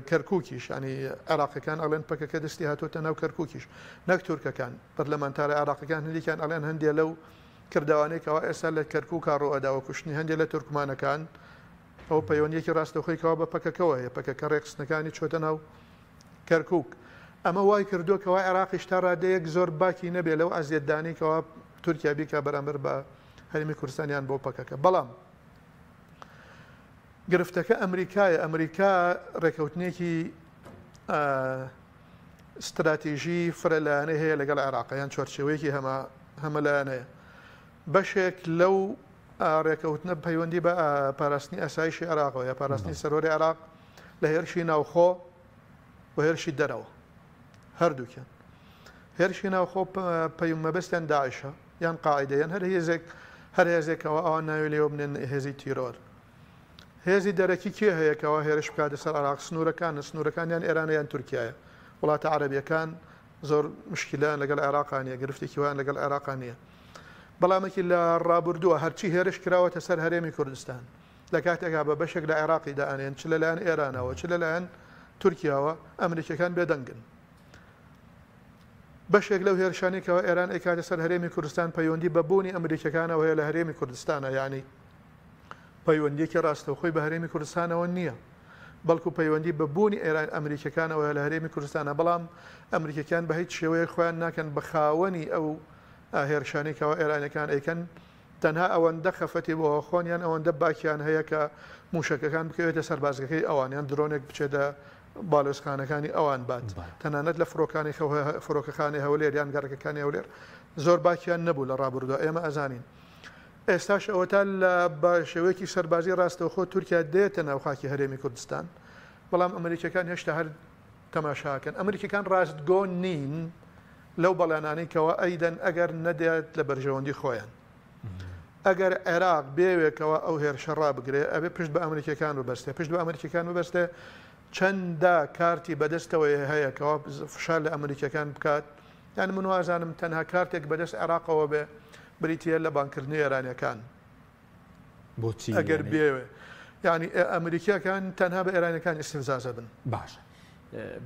کەرکووکیش ینی عراقەکان ئەڵێن پەکەکە دەستی هاتوۆتە ناو کەرکووکیش نەک تورکەکان پەرلەمانتارە عراقەکان هەندێکیان ئەڵێن هەندێک لەو کردوانێکەوە ئێستا لە کەرکووکە ڕۆئەداوە کوشتنی هەندێک لە تورکمانەکان ئەو پەیوەندیەکی ڕاستەوخۆیکەوە بە پەکەکەوە هەیە پەکەکە ڕێکخستنەکانی چۆتە ناو کەرکووک ئەمە وای کردووەکەوە عێراقیش تا ڕادەیەک زۆر باکی نەبێت لەو ئازیەتدانێکەوە تورکیا بیکە بەرامبەر بە هەرێمی کوردستانیان بۆ پەکەکە بەڵام گرفتەکە ئەمریکایە ئەمریکا ڕێکەوتنێکی استراتیژی فرەلایەنەی هەیە لەگەڵ عێراقیان چۆرچێوەیەکی هەمەلایەنەیە بەشێک لەو ڕێکەوتنە پەیوەندی بە پاراستنی ئاسایشی عێراقەوە یا پاراستنی سەرۆری عێراق لە هێرشی ناوخۆ و هێرشی دەرەوە هەردووکیان هێرشی ناوخۆ پەیوەندمەبەستیان داعشە یان قاعیدە یان هەر هێزێکەوە ئەوان ناوی لێوە بنێن هێزی تیرۆر هێزی دەرەکی کێ هەیەکەوە هێرش بکاتە سەر عێراق سنوورەکانیان ئێرانیان تورکایە وڵاتە عەرەبیەکان زۆر مشکلان لەگەڵ عێراقانیە گرفتێکیوان لەگەڵ عێراقانیە بەڵامێکی لە ڕابردووە هەرچی هێرش کراوەتە سەر هەرێمی کوردستان لە کاتێکا بە بەشێک لە عێراقی دائانێن چ لەلایەن ئێرانەوە چ لەلایەن تورکیاوە ئەمریکەکان بێدەنگن بەشێک لەو هێرشانێکەوە ئێران ئەیکاتە سەر هەرێمی کوردستان پەیوەندی بە بوونی ئەمریکەکانەوە هەیە لە هەرێمی کوردستانە یعنی پەیوەندیەکی ڕاستەوخۆی بە هەرێمی کوردستانەوە نییە بەڵکو پەیوەندی بە بوونی ئێران ئەمریکەکانەوە لە هەرێمی کوردستانە بەڵام ئەمریکەکان بە هیچ شێوەیە خۆیان ناکەن بە خاوەنی ئەو هێرشانێکەوە ئێرانەکان ئەیکەن تەنها ئەوەندە خەفەتی بۆ خۆنیان ئەوەندە باکیان هەیە کە موشەکەکان بکەوێتە سەربازەکەی ئەوانیان درۆنێک بچێتە باڵۆسخانەکانی ئەوان بات تەنانەت لە فڕۆکەخانی هەولێر یان گەڕەکەەکانی هەولێر زۆر باکیان نەبوو لە ڕابردووە ئێمە ئەزانین ئێستاش ئەوەتا لە بە شێوەیەکی سەربازی ڕاستەوخۆ تورکیا دێتە ناو خاکی هەرێمی کوردستان بەڵام ئەمریکەکان هێشتا هەر تەماشاکەن ئەمریکەکان ڕاستگۆ نین لەو بەڵێنانەی کەەوە ئەیدەن ئەگەر نەدێت لە بەرژەوەندی خۆیان ئەگەر عێراق بێوێکەوە ئەو هێرشە ڕابگرێ ئەبێ پشت بە ئەمریکەکان وبەستێ پشت بە ئەمریکەکان وبەستێ چەنددا کارتی بەدەستەوەی هەیەکەوە فشار لە ئەمریکەکان بکات یان من وازانم تەنها کارتێک بەدەست عێراقەوە بێ بریتە لە بانکردنی ئێرانیەکان بۆچی ئەگەر بێوێ یعنی ئەمریکیەکان تەنها بە ئێرانەکان ئیسفزازە بن باش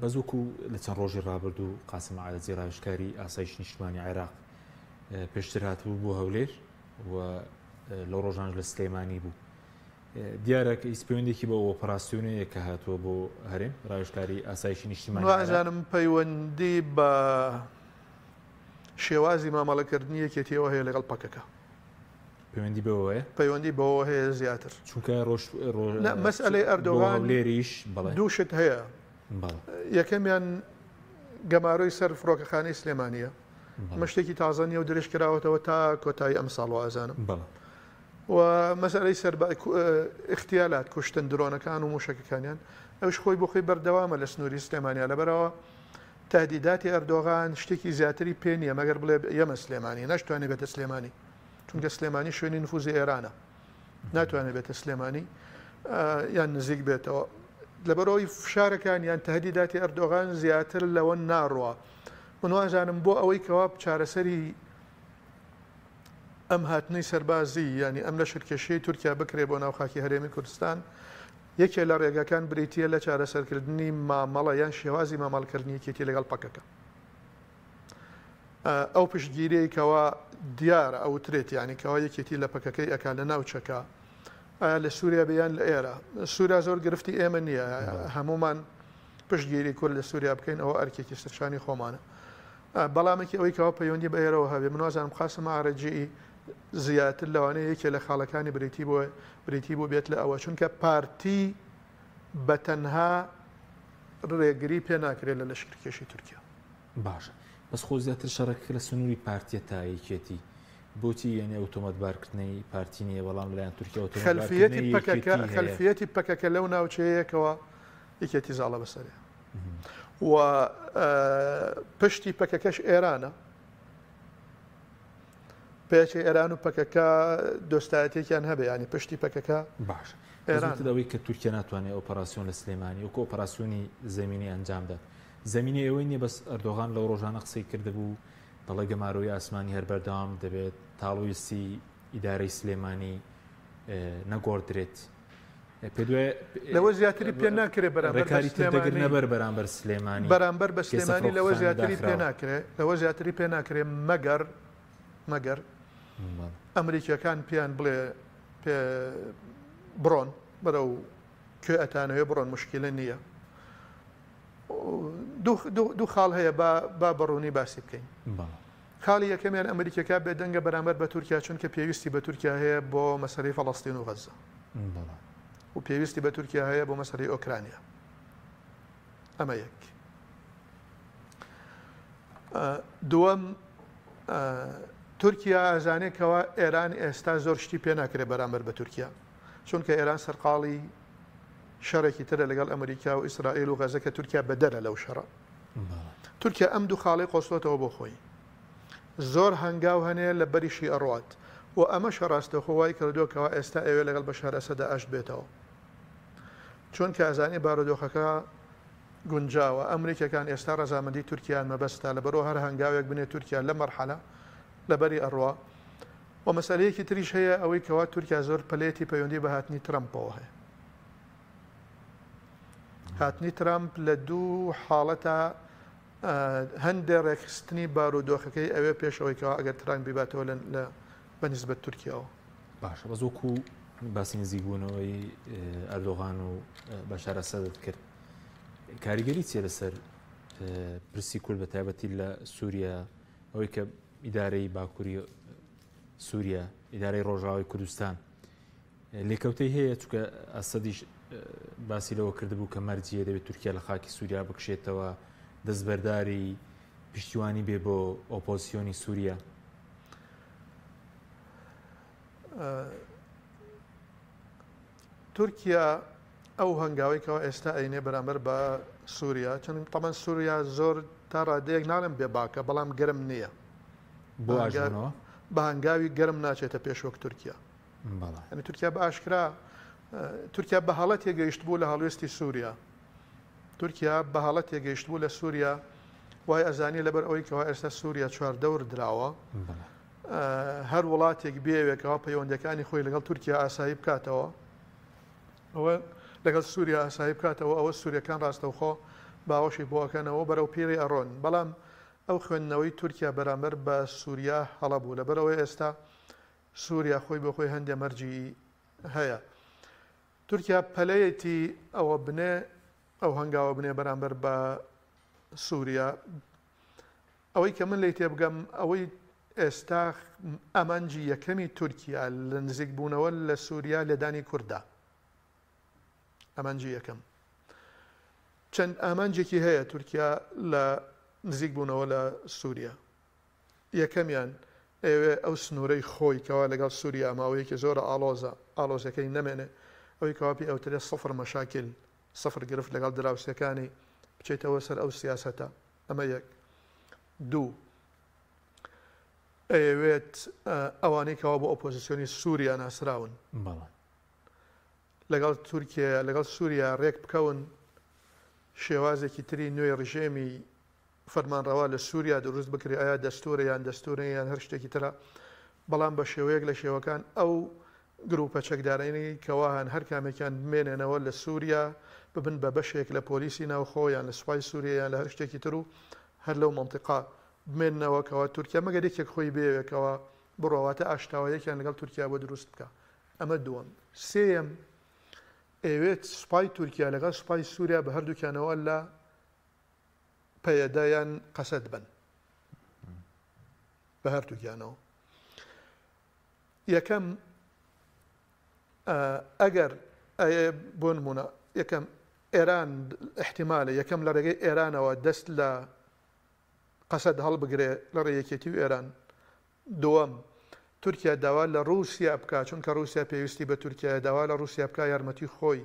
بەزووکو لە چەند ڕۆژی ڕابرد و قاسم عادەتی ڕاوێژکاری ئاسایش نیشتمانی عێراق پێشتر هاتبوو بۆ هەولێر و لەو ڕۆژانش لە سلێمانی بوو دیارە کە ئیسپەیوەندێکی بە ئۆپەراسیۆنەیە کە هاتووە بۆ هەرێم ڕاوێژکاری ئاسایشی نیشتیمانی ئازانم پەیوەندی بە شێوازی مامەڵەکردنی یەکێتیەوە هەیە لەگەڵ پەکەکە پەیوەندی بەوەیە پەیوەندی بەوە هەیە زیاتر چونکە مەسئلەی ئەردۆغان لێریش دووشت هەیە یەکەمیان گەماڕۆی سەر فڕۆکەخانەی سلێمانیە مشتێکی تازە نیە و درێژکراوەتەوە تا کۆتایی ئەم ساڵ ئازانم و مەسئلەی اختیالات کوشتن درۆنەکان و موشەکەکانیان ئەوش خۆی بۆ خۆی بەردەوامە لە سنووری سلێمانیا لەبەرەوە تهدیداتی ئەردۆغان شتێکی زیاتری پێ نییە مەگەر بڵێ ئێمە سلێمانی نەشتوانێت بێتە سلێمانی چونکە سلێمانی شوێنی نفوزی ئێرانە ناتوانێت بێتە سلێمانی یان نزیک بێتەوە لەبەرەوەی فشارەکان یان تهدیداتی ئەردۆغان زیاتر لەوە ناڕوە من وازانم بۆ ئەوەی کەوا چارەسەری ئەم هاتنەی سەربازی ینی ئەم لە شرکێشەی تورکیا بکرێ بۆ ناو خاکی هەرێمی کوردستان یەکێ لە ڕێگەکان بریتە لە چارەسەرکردنی مامەڵە یان شێوازی مامەڵکردنیەکێتی لەگەڵ پەکەکە ئەو پشتگیریەکەوە دیارە ئەوترێت یعنی کەوا یەکێتی لە پەکەکەی ئەکا لە ناوچەکە لە سووریا بیان لە ئێرە سووریا زۆر گرفتی ئێمە نییە هەمومان پشتگیری کورد لە سووریا بکەین ئەوە ئەرکێکی سەرشانی خۆمانە بەڵامێکی ئەوەی کەوا پەیوەندی بە ئێرەوە هەبێ من وازانم قاسم عارەجی زیاتر لەوانەیە یەکێ لە خاڵەکانی بریتی بۆ بێت لە ئەوە چونکە پارتی بە تەنها ڕێگری پێ ناکرێت لە لەشکرکێشی تورکیا. باشە بەس خۆ زیاتر شەڕەکە لە سنووری پارتیە تایەکێتی بۆچی یعنی ئۆتۆمەتبارکردنەوەی پارتی نیە بەڵام لەلایەن تورکیا خەلفیەتی پەکەکە لەو ناوچەیەکەوە یەکێتی زاڵە بەسەرێ و پشتی پەکەکەش ئێرانە پێچی ئێران و پەکەکە دۆستایەتێکیان هەبێ ینی پشتی پەکەکە باش ئێرانەوەی کە تورکیا ناتوانێت ئۆپەراسیۆن لە سلێمانی وەکو ئۆپەراسیۆنی زەمینی ئەنجامدات زمینی ئەوەی نیە بەس ئەردۆغان لەو ڕۆژانە قسەی کردبوو دەڵێ گەماڕۆی ئاسمانی هەر بەردەوام دەبێت تاڵویستی ئیدارەی سلێمانی نەگۆڕدرێت لەوە زیاتری پێ ناکرێت بەرامبەر بەرامبەر سلێمانی بەرامبەر بە سلێمانی لەوە زیاتری پێ ناکرێت لەوە زیاتری پێ ناکرێت مەگەر ئەمریکیەکان پێیان بڵێ پێ بڕۆن بەرەو کوێ ئەتانەوێ بڕۆن مشکلە نییە دوو خاڵ هەیە با بەڕوونی باسی بکەین خاڵی یەکەمیان ئەمریکەکە بێدەنگە بەرامبەر بە تورکیا چونکە پێویستی بە تورکیا هەیە بۆ مەسەرەی فەڵەستین و غەزە و پێویستی بە تورکیا هەیە بۆ مەسەرەی ئۆکرانیا ئەمە یەک دووەم تورکیا ئازانێکەوە ئێران ئێستا زۆر شتی پێ ناکرێت بەرامبەر بە تورکیا چونکە ئێران سەرقاڵی شەڕێکی ترە لەگەڵ ئەمریکا و ئیسرائیل و غەزە کە تورکیا بەدەرە لەو شەڕە تورکیا ئەم دوو خاڵی قۆسڵێتەوە بۆ خۆی زۆر هەنگاو هەنێ لە بەریشی ئەڕوات و ئەمەش ڕاستەخۆوای کردوکەوە ئێستا ئەوێ لەگەڵ بەشار ئەسەدا ئەشت بێتەوە چونکە ئازانی بارودۆخەکە گونجاوە ئەمریکەکان ئێستا ڕەزامەندی تورکیان مەبەستا لەبەرەوە هەر هەنگاوێک بنێت تورکیا لە مەرحەلە لەبەری ئەڕوا و مەسەلەیەکی تریش هەیە ئەوەی کەوا تورکیا زۆر پلێتی پەیوەندی بە هاتنی ترەمپەوە هەیە هاتنی ترامپ لە دوو حاڵەتە هەندێک ڕێکخستنی بارودۆخەکەی ئەوێ پێشەوەیکەوە ئەگەر ترامپ بیباتەوە لە بەنسبەت تورکیاوە باشە بە زۆکو باسی نزیکبوونەوەی ئەردۆغان و بەشار ئەسەد کرد کاریگەری چیە لەسەر پرسی کورد بە تایبەتی لە سووریا ئەوەی کە ئیدارەی باکووری سووریا ئیدارەی ڕۆژاوی کوردستان لێکەوتەی هەیە چونکە ئەسەدیش باسی لەوە کردبوو کە مەرجیە دەبێت تورکیا لە خاکی سووریا بکشێتەوە دەستبەرداری پشتیوانی بێ بۆ ئۆپۆزیسیۆنی سووریا تورکیا ئەو هەنگاوێکەوە ئێستا ئەینێ بەرامبەر بە سووریا چەند تەمەن سووریا زۆر تا ڕادەیەک ناڵم بێ باکە بەڵام گەرم نییە بۆ ئاژەوە بە هەنگاوی گەرم ناچێتە پێشوەک تورکیا ئەنی تورکیا بە ئاشکرا تورکیا بە حاڵەت تێگەیشت بوو لە هەڵوێستی سووریا تورکیا بە حاڵەت تێگەیشت بوو لە سووریا وای ئەزانی لەبەر ئەوەی کەوا ئێستا سووریا چواردەور دراوە هەر وڵاتێک بێوێکەوە پەیوەندەکانی خۆی لەگەڵ تورکیا ئاسایی بکاتەوە ئەوە لەگەڵ سووریا ئاسایی بکاتەوە ئەوە سووریەکان ڕاستەوخۆ باوەشی بۆەکەنەوە بەرەو پیری ئەڕۆن بەڵام ئەو خوێندنەوەی تورکیا بەرامبەر بە سووریا هەڵەبوو لەبەرەوەی ئێستا سووریا خۆی بە خۆی هەندێک مەرجی هەیە تورکیا پەلەیەتی ئەوە بنێ ئەو هەنگاوە بنێ بەرامبەر بە سووریا ئەوەی کە من لی تێبگەم ئەوەی ئێستا ئامانجی یەکەمی تورکیا لە نزیک بوونەوە لە سووریا لێدانی کووردا ئامانجی یەکەم چەند ئامانجێکی هەیە تورکیا لە نزیک بوونەوە لە سووریا یەکەمیان ئەوێ ئەو سنوورەی خۆی کەوا لەگەڵ سووریا ماوەیەکی زۆرە ئالۆزەکەی نەمێنێ ئەوەی کەواپی ئەوترێت سفر مەشاکل سفر گرفت لەگەڵ دراوسەکانی بچێتەوە سەر ئەو سیاسەتە ئەمە یەک دوو ئەوێت ئەوانەی کەوا بۆ ئۆپۆزیسیۆنی سووریا ناسراون لەگەڵ تورکیا لەگەڵ سووریا ڕێک بکەون شێوازێکی تری نوێی ڕژێمی فەرمانڕەوا لە سووریا دروست بکرێت ئایا دەستورە یان دەستورە یان هەر شتێکی ترە بەڵام بە شێوەیەک لە شێوەکان ئەو گروپە چەکدارانی کەواهان هەر کامێکیان بمێنێنەوە لە سووریا ببن بە بەشێک لە پۆلیسی ناوخۆ یان لە سوپای سووریا یان لە هەر شتێکی تر و هەر لەو منطقا بمێنەوە کەوا تورکیا مەگەرێکێک خۆی بێوێکەوە بڕۆواتە ئاشتاوەیەکیان لەگەڵ تورکیا بۆ دروست بکە ئەمە دووەم سێم ئەوێت سوپای تورکیا لەگەڵ سوپای سووریا بە هەردووکیانەوە لە پەیەدایان قەسەد بن بە هەردووکیانەوە یەکەم ئەگەر بۆ نمونە یەکەم ئێران احتیمالە یەکەم لە ڕێگەی ئێرانەوە دەست لە قەسەد هەڵبگرێ لە ڕێیەکێتی و ئێران. دووەم تورکیا داوا لە رووسیا بکات چونکە رووسیا پێویستی بە تورکیا داوا لە رووسیا بکات یارمەتی خۆی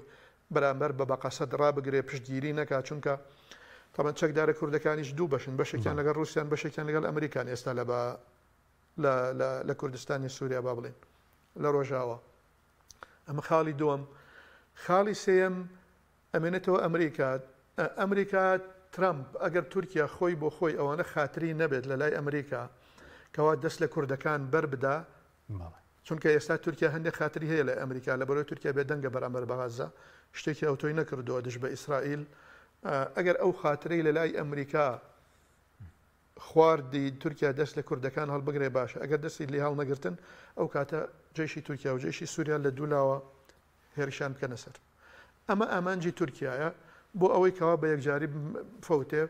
بەرامبەر بە قەسەد ڕابگرێ پشتگیری نەکات چونکە تامان چەکدارە کوردەکانیش دوو بەشن بەشێکیان لەگەڵ رووسیان بەشێکیان لەگەڵ ئەمریکان ئێستا لە کوردستانی سووریا با بڵێن لە ڕۆژاوە. ئەمە خاڵی دووەم. خاڵی سێەم ئەمێنێتەوە ئەمریکا ترامپ ئەگەر تورکیا خۆی بۆ خۆی ئەوانە خاتری نەبێت لە لای ئەمریکا کەوا دەست لە کوردەکان بەربدا چونکە ئێستا تورکیا هەندێک خاتری هەیە لە ئەمریکا لە بەرەوەی تورکیا بێدەنگە بەرامبەر بە غەزە شتێکی ئەوتۆی نەکردووە دژ بە ئیسرائیل. ئەگەر ئەو خاترەی لە لای ئەمریکا خواردی تورکیا دەست لە کوردەکان هەڵبگرێ باشە ئەگەر دەستی لێ هەڵ نەگرتن ئەو کاتە جێشی تورکیا و جێشی سووریا لە دوولاوە هێرشان بکەنە سەر. ئەمە ئامانجی تورکیایە بۆ ئەوەی کەوا بە یەکجاری فەوتێ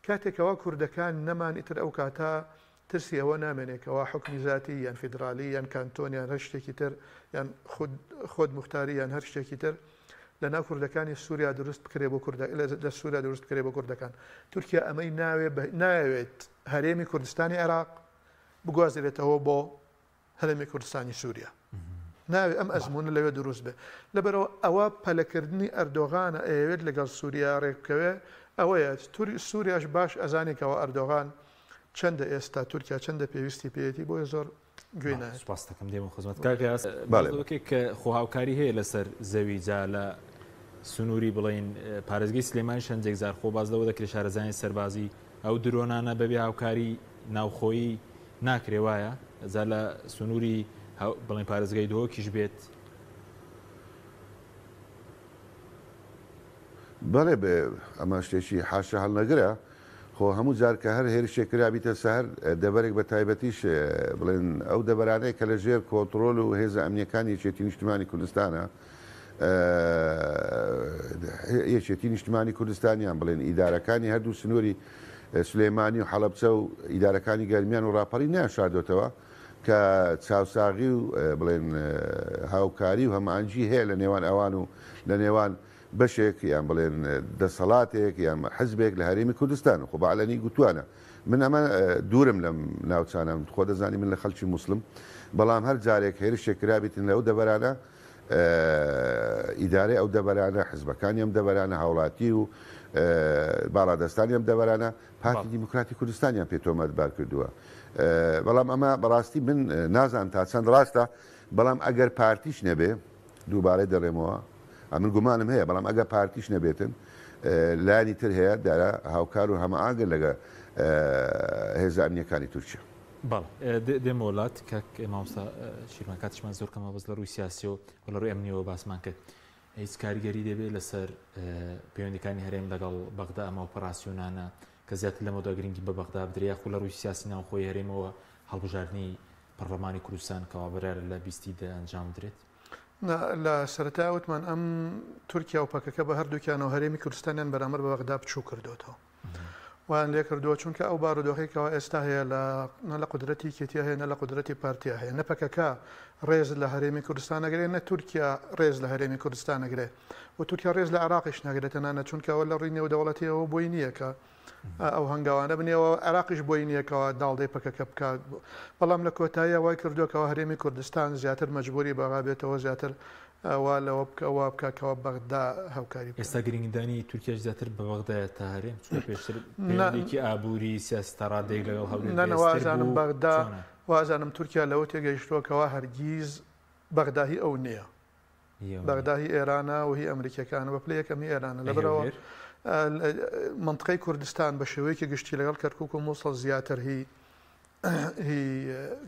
کاتێکەوە کوردەکان نەمانیتر ئەو کاتە ترسی ئەوە نامێنێکەوە حکمی ذاتی یان فیدرالی یان کانتۆن یان هەر شتێکی تر یان خۆد مختاری یان هەر شتێکی تر لە ناو کوردەکانی سووریا دروست بکرێ بۆ لە سووریا دروست بکرێ بۆ کوردەکان. تورکیا ئەمەی ناوێت هەرێمی کوردستانی عێراق بگوازرێتەوە بۆ هەرێمی کوردستانی سووریا. ناوێت ئەم ئەزمونە لەوێ دروست بێ. لەبەرەوە ئەوە پەلەکردنی ئەردۆغانە ئەوێت لەگەڵ سووریا ڕێکبکەوێ ئەوەیە سووریاش باش ئەزانێکەوە ئەردۆغان چەندە ئێستا تورکیا چەندە پێویستی پێێتی بۆیە زۆر گوێ نایە. سوپاس دەکەم دێمە خزمەت کاکەیەک کە خۆهاوکاری هەیە لەسەر زەوی جا لە سنووری بڵین پارێزگای سلێمانی شەنجێک زار خۆ باز لەوە دەکرێت شارەزانی سەربازی ئەو درۆنانە بەبێ هاوکاری ناوخۆیی ناکرێ وایە زا لە سنووری بڵین پارێزگای دۆکیش بێت. بەڵێ ئەمە شتێکی حاشە هەڵنەگرە خۆ هەموو جار کە هەر هێرشێکرا بیتە سەر دەبەرێک بە تایبەتیش بڵێن ئەو دەبەرانەیە کە لە ژێر کۆنتڕۆل و هێزە ئەمنیەکانی یەکێتی نیشتیمانی کوردستانە یەکێتی نیشتیمانی کوردستانیان بڵێن ئیدارەکانی هەردوو سنووری سلێمانی و حەڵەبچە و ئیدارەکانی گەرمیان و ڕاپەڕی نیاشاردوێتەوە کە چاوساغی و بڵێن هاوکاری و هەمانجی هەیە لە نێوان ئەوان و لە نێوان بەشێک یان بڵێن دەسەڵاتێک یان حزبێک لە هەرێمی کوردستان و خۆ بەعلەنی گوتوانە. من ئەمە دوورم لەم ناوچانم خۆ دەزانی من لە خەڵکی موسڵم بەڵام هەر جارێک هێرشێکرا بیتن لەو دەبەرانە ئیدارەی ئەو دەبەرانە حزبەکانی ئەم دەبەرانە هاوڵاتی و باڵادەستانی ئەم دەبەرانە پارتی دیموکراتی کوردستانیان پێ تۆمەتبار کردووە. بەڵام ئەمە بەڕاستی من نازان تا چەند ڕاستە بەڵام ئەگەر پارتیش نەبێ دووبارەی دەڕێمەوە من گومانم هەیە بەڵام ئەگە پارتیش نەبێتن لانی تر هەیە دارە هاوکار و هەمە ئاگەر لەگە هێزە ئەمنیەکانی تورکیا. بەڵ دێمە وڵات کاک مامۆستا شیرمان کاتیشمان زۆر کەمە بەس لە ڕووی سیاسی و لە ڕووی ئەمنیەوە باسمان کرد. هیچ کاریگەری دەبێت لەسەر پەیوەندیەکانی هەرێم لەگەڵ بەغدا ئەمە ئۆپەراسیۆنانە کە زیاتر لەمەدا گرنگی بە بەغدا بدرێ خو لە ڕووی سیاسی ناوخۆی هەرێمەوە هەڵبژاردننی پەرلەمانی کوردستان کەوا بەرارە لە 20 ئەنجام درێت. لە سەرەتا وتمان ئەم تورکیا و پەکەکە بە هەردووکیانەوە هەرێمی کوردستانیان بەرامبەر بە بەغدا بچوو کردوێتەوە وان لێ کردووە چونکە ئەو بارودۆخێکەوە ئێستا هەیە لە قودرەتی کێتیا هەیە لە قودرەتی پارتیا هەیە نە پەکەکە ڕێز لە هەرێمی کوردستان نەگرێ نە تورکیا ڕێز لە هەرێمی کوردستان نەگرێ و تورکیا ڕێز لە عراقیش ناگرێتەنانە چونکەوە لە ڕووی نێودەوڵەتیەوە بۆی نییە کە ئەو هەنگاوانە بنێەوە عراقیش بۆی نییەکەوە داڵدەی پەکەکە بکات بەڵام لە کۆتاییە وای کردووەکەوە هەرێمی کوردستان زیاتر مەجبوری بەغا بێتەوە زیاتر وا لەوە بکەوە بکەکەوە بەغدا هاوکاری ئێستا گرنگدانی تورکیاش زیاتر بە بەغدایە تا هەرێم پێشتر پەیوەندێکی ئابووری سیاسی تا ڕادێک لەگەڵ هەولێر وازانم بەغدا وازانم تورکیا لەوە تێگەیشتووەکەوە هەرگیز بەغداهی ئەو نییە بەغداهی ئێرانە و هی ئەمریکەکانە بە پلەیەکەمی ئێرانە لەبەرەوە منطقەی کوردستان بە شێوەیەکی گشتی لەگەڵ کەرکووک و مووسڵ زیاتر هی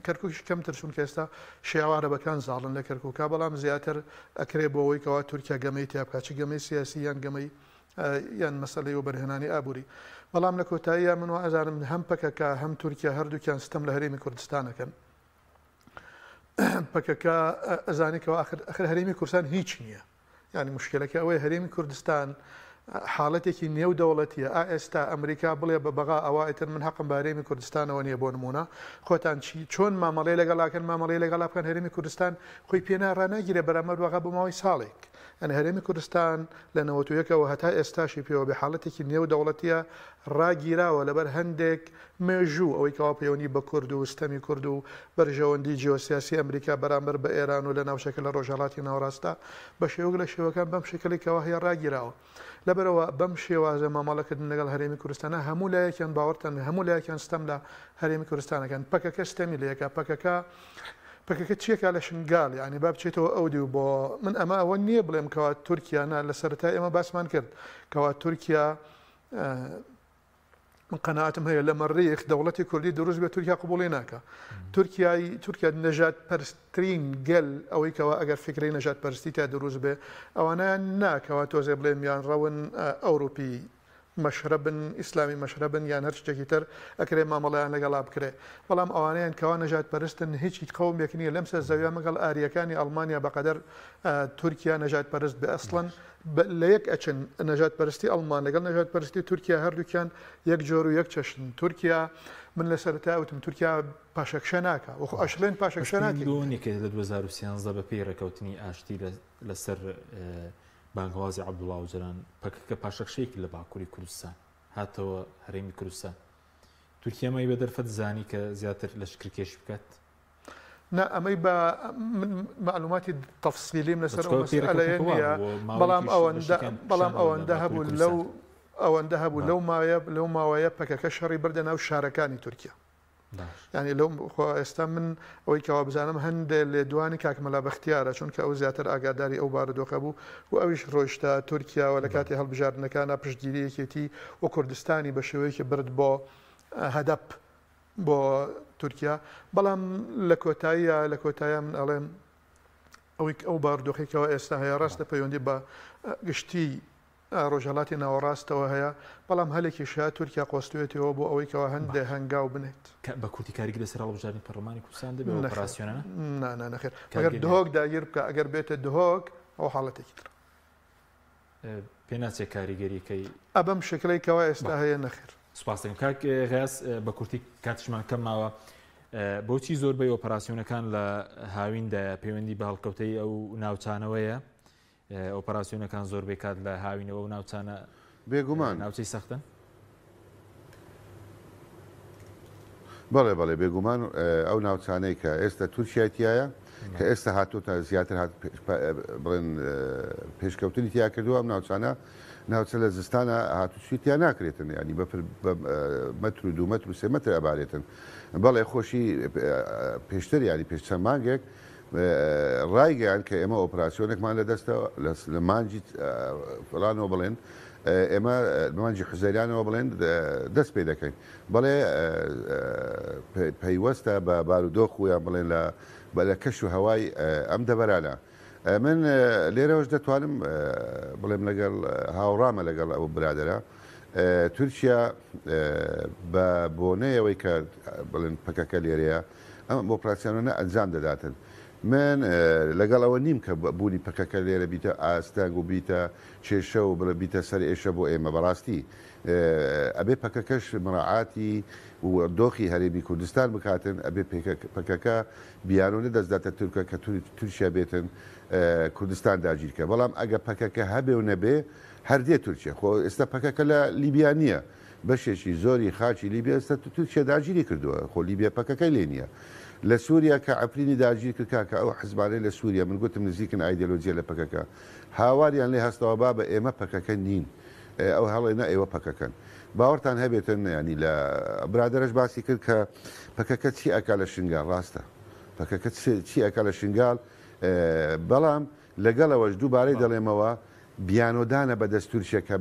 کەرکووکیش کەمتر چونکە ئێستا شێوارەبەکان زاڵن لە کەرکووکا بەڵام زیاتر ئەکرێ بۆەوەی کەوا تورکیا گەمەی تیابکات چ گەمەی سیاسی یان گەمەی یان مەسەلەی و بەرهێنانی ئابووری بەڵام لە کۆتاییە من ئەزانم هەم پەکەکە هەم تورکیا هەردووکیان ستەم لە هەرێمی کوردستانەکەن پەکەکە ئەزانێکەوە ئەخر هەرێمی کوردستان هیچ نییە یعنی مشکلەکە ئەوەی هەرێمی کوردستان حاڵەتێکی نێودەوڵەتیە ئێستا ئەمریکا بڵێ بە بەغا ئەوایتر من حەقم بە هەرێمی کوردستانەوە نییە بۆ نمونە خۆتان چۆن مامەڵەی لەگەڵاکەن مامەڵەی لەگەڵا بکەن هەرێمی کوردستان خۆی پێنا ڕناگیرێ بەرامبەر وەغا بۆ ماوەی ساڵێک ئەنە هەرێمی کوردستان لە 91ەوە هەتا ئێستاشی پێوە بێ حاڵەتێکی نێودەوڵەتیە ڕاگیراوە لەبەر هەندێک مێژوو ئەوەی کەوا پەیوەنی بە کورد و ستەمی کورد و بەرژەوەندی جیۆسیاسی ئەمریکا بەرامبەر بە ئێران و لە ناوچەکە لە ڕۆژهەڵاتی ناوەڕاستە بە شێوەک لە شێوەکان بەم شکلێکەوە هەیە ڕاگیراوە لەبەرەوە بەم شێوازە مامەڵەکردن لەگەڵ هەرێمی کوردستانە هەموو لایەکیان باوەڕتان هەموو لایەکیان ستەم لە هەرێمی کوردستانەکەن پەکەکە ستەمی لەیەکە پەکەکە چیەکە لە شنگال یعنی با بچێتەوە ئەودی و بۆ من ئەمە ئەوە نییە بڵێم کەوا تورکیانە لە سەرەتای ئێمە باسمان کرد کەوا تورکیا من قەناعەتم هەیە لە مەڕێک دەوڵەتی کوردی دروست بێت تورکیا قبوڵی ناکە تورکیا نەژاد پەرستترین گەل ئەوەی کەوا ئەگەر فکری نەژاد پەرستی تا دروست بێ ئەوانیان ناکەوە تۆزێ بڵێ میان ڕەون ئەوروپی مەشربن ئیسلامی مەشربن یان هەر شتێکی تر ئەکرێ مامەڵیان لەگەڵا بکرێ بەڵام ئەوانیان کەوا نەژاد پەرستن هیچی قەومێک نییە لەم سەر زەویە مەگەڵ ئاریەکانی ئەڵمانیا بەقەدەر تورکیا نەژاد پەرست بێ ئەسڵەن لە یەک ئەچن نەژاد پەرستی ئەڵمان لەگەڵ نەژاد پەرستی تورکیا هەردووکیان یەک جۆر و یەک چەشن تورکیا من لە سەرەتا وتم تورکیا پاشەکشە ناکە وەخۆ ئەشڵێن پاشەکشە ناکە لە 2013 بە پێی ڕێکەوتنی ئاشتی لەسەر بانگوازی عەبدوڵڵا ئۆجەلان پەکەکە پاشەکشەیەکی لە باکووری کوردستان هاتەوە هەرێمی کوردستان تورکیا مای بە دەرفەت زانی کە زیاتر لەشکرکێش بکات نا ئەمەی بە معلوماتی تەفسیلیم لەسەر ئەو مەسئلەیە نییە بەڵام ئەوەندە هەبوو لەو ماوەیە پەکەکە شەڕی بردە ناو شارەکانی تورکیا ینی لەو ئێستا من ئەوەی کەوا بزانم هەندێک لێ دوانی کاکمەلا بەختیارە چونکە ئەو زیاتر ئاگاداری ئەو بارودۆخە بوو و ئەویش ڕۆیشتا تورکیاوە لە کاتی هەڵبژاردنەکانە پشتگیریەکێتی و کوردستانی بە شێوەیەکی برد بۆ هەدەپ بۆ تورکیا بەڵام لە کۆتاییە من ئەڵێم ئەو بارودۆخێکەوە ئێستا هەیە ڕاستە پەیوەندی بە گشتی ڕۆژهەڵاتی ناوەڕاستەوە هەیە بەڵام هەلێکی شا تورکیا قۆستوێتەوە بۆ ئەوەی کەەوە هەندێک هەنگاو بنێت بە کورتی کاریگە لەسەر هەڵبژاردنی پەرلەمانی کوردستان دەبێت ئۆپراسیۆنانە نەخێر ئەگەر دهۆک داگیر بکە ئەگەر بێتە دهۆک ئەو حاڵەتێکی تر پێ ناچێت کاریگەریەکەی ئەبەم شکلەی کەوا ئێستا هەیە نەخێر سوپاس دەکەم کاک غیاس بە کورتی کاتشمان کەماوە بۆچی زۆربەی ئۆپراسیۆنەکان لە هاویندا پەیوەندی بە هەڵکەوتەی ئەو ناوچانەوەیە ئۆپراسیۆنەکان زۆربەی کات لە هاوینەوە و ناوچانە بێگومان ناوچەی سەختن بەڵێ بێگومان ئەو ناوچانەی کە ئێستا تورکیایە کە ئێستا هاتوۆتە زیاتر بڵێن پێشکەوتنی تیا کردووە ئەم ناوچانە ناوچە لە زستانە هاتوچی تیا ناکرێتن ینی بە مەتر و 2 مەتر و 3 مەتر ئەبارێتن بەڵێ خۆشی پێشتر ینی پێش چەند مانگێک ڕایگەیان کە ئێمە ئۆپراسیۆنێکمان لە دەستەوە لە مانجی فڵانەوە بڵێن ئێمە مانجی حوزەیرانەوە بڵێن دەست پێ دەکەین بەڵێ پەیوەستە بە بارودۆخ و یان بڵێن لە کەش و هەوای ئەم دەبەرانە من لێرەوەش دەتوانم بڵێم لەگەڵ هاوڕامە لەگەڵ ئەو برادرە تورکیا بە بۆنەیەوەی کە بڵێن پەکەکە لێرەیە ئەم ئۆپراسیۆنە ئەنجام دەداتن من لەگەڵ ئەوە نیم کە بوونی پەکەکە لێرە بیتە ئاستەنگ و بیتە کێشە و بڵە بیتە سەر ئێشە بۆ ئێمە بەڕاستی ئەبێ پەکەکەش مراعاتی و دۆخی هەرێمی کوردستان بکاتن ئەبێ پەکەکە بیانۆنە دەستداتە تورکە کە تورکیا بێتن کوردستان داگیرکە بەڵام ئەگە پەکەکە هەبێ و نەبێ هەردێ تورکیا خۆ ئێستا پەکەکە لە لیبیا نییە بەشێکی زۆری خاچی لیبیا ئێستا تورکیا داگیری کردووە خۆ لیبیا پەکەکەی لێ نییە لە سووریا کە ئەفرینی داگیر کرد کە ئەو حزبانەی لە سووریا من گوتم نزیکن ئایدۆلۆجیە لە پەکەکە هاواریان لێ هەستەوە با بە ئێمە پەکەکە نین ئەو هەڵێنە ئێوە پەکەکەن باوەڕتان هەبێتن ینی لە برادرش باسی کرد کە پەکەکە چی ئەکا لە شنگال ڕاستە پەکەکە چی ئەکا لە شنگال بەڵام لەگەڵەوەش دووبارەی دەڵێمەوە بیانۆدانە بە دەست تورکیا کە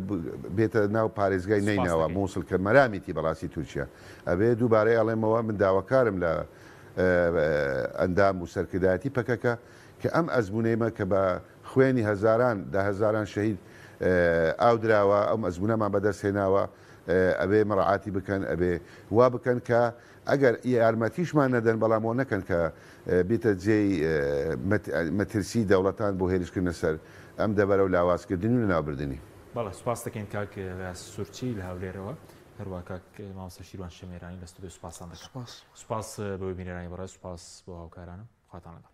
بێتە ناو پارێزگای نیناوە مووسڵ کە مەرامیتی بەڕاستی تورکیا ئەبێ دووبارەی ئەڵێمەوە من داواکارم لە ئەندام و سەرکردایەتی پەکەکە کە ئەم ئەزمونەیمە کە بە خوێنی هەزاران دا هەزاران شەهید ئاو دراوە ئەم ئەزمونەمان بەدەستهێناوە ئەبێ مەڕعاتی بکەن ئەبێ وا بکەن کە ئەگەر یارمەتیشمان نەدەن بەڵامەوە نەکەن کە بێتە جێی مەترسی دەوڵەتان بۆ هێرشکردنە سەر ئەم دەبەرە و لاوازکردنی و ناوبردننی بەڵێ سوپاس دەکەین کاک سوورچی لە هەولێرەوە هەروە کاک مامۆستا شیروان شەمێرانی لە ستودیۆ سوپاسان دەکەم. سوپاس بۆ بینەرانی بەڕێز، سوپاس بۆ هاوکارانم، خواتان لەگەڵ.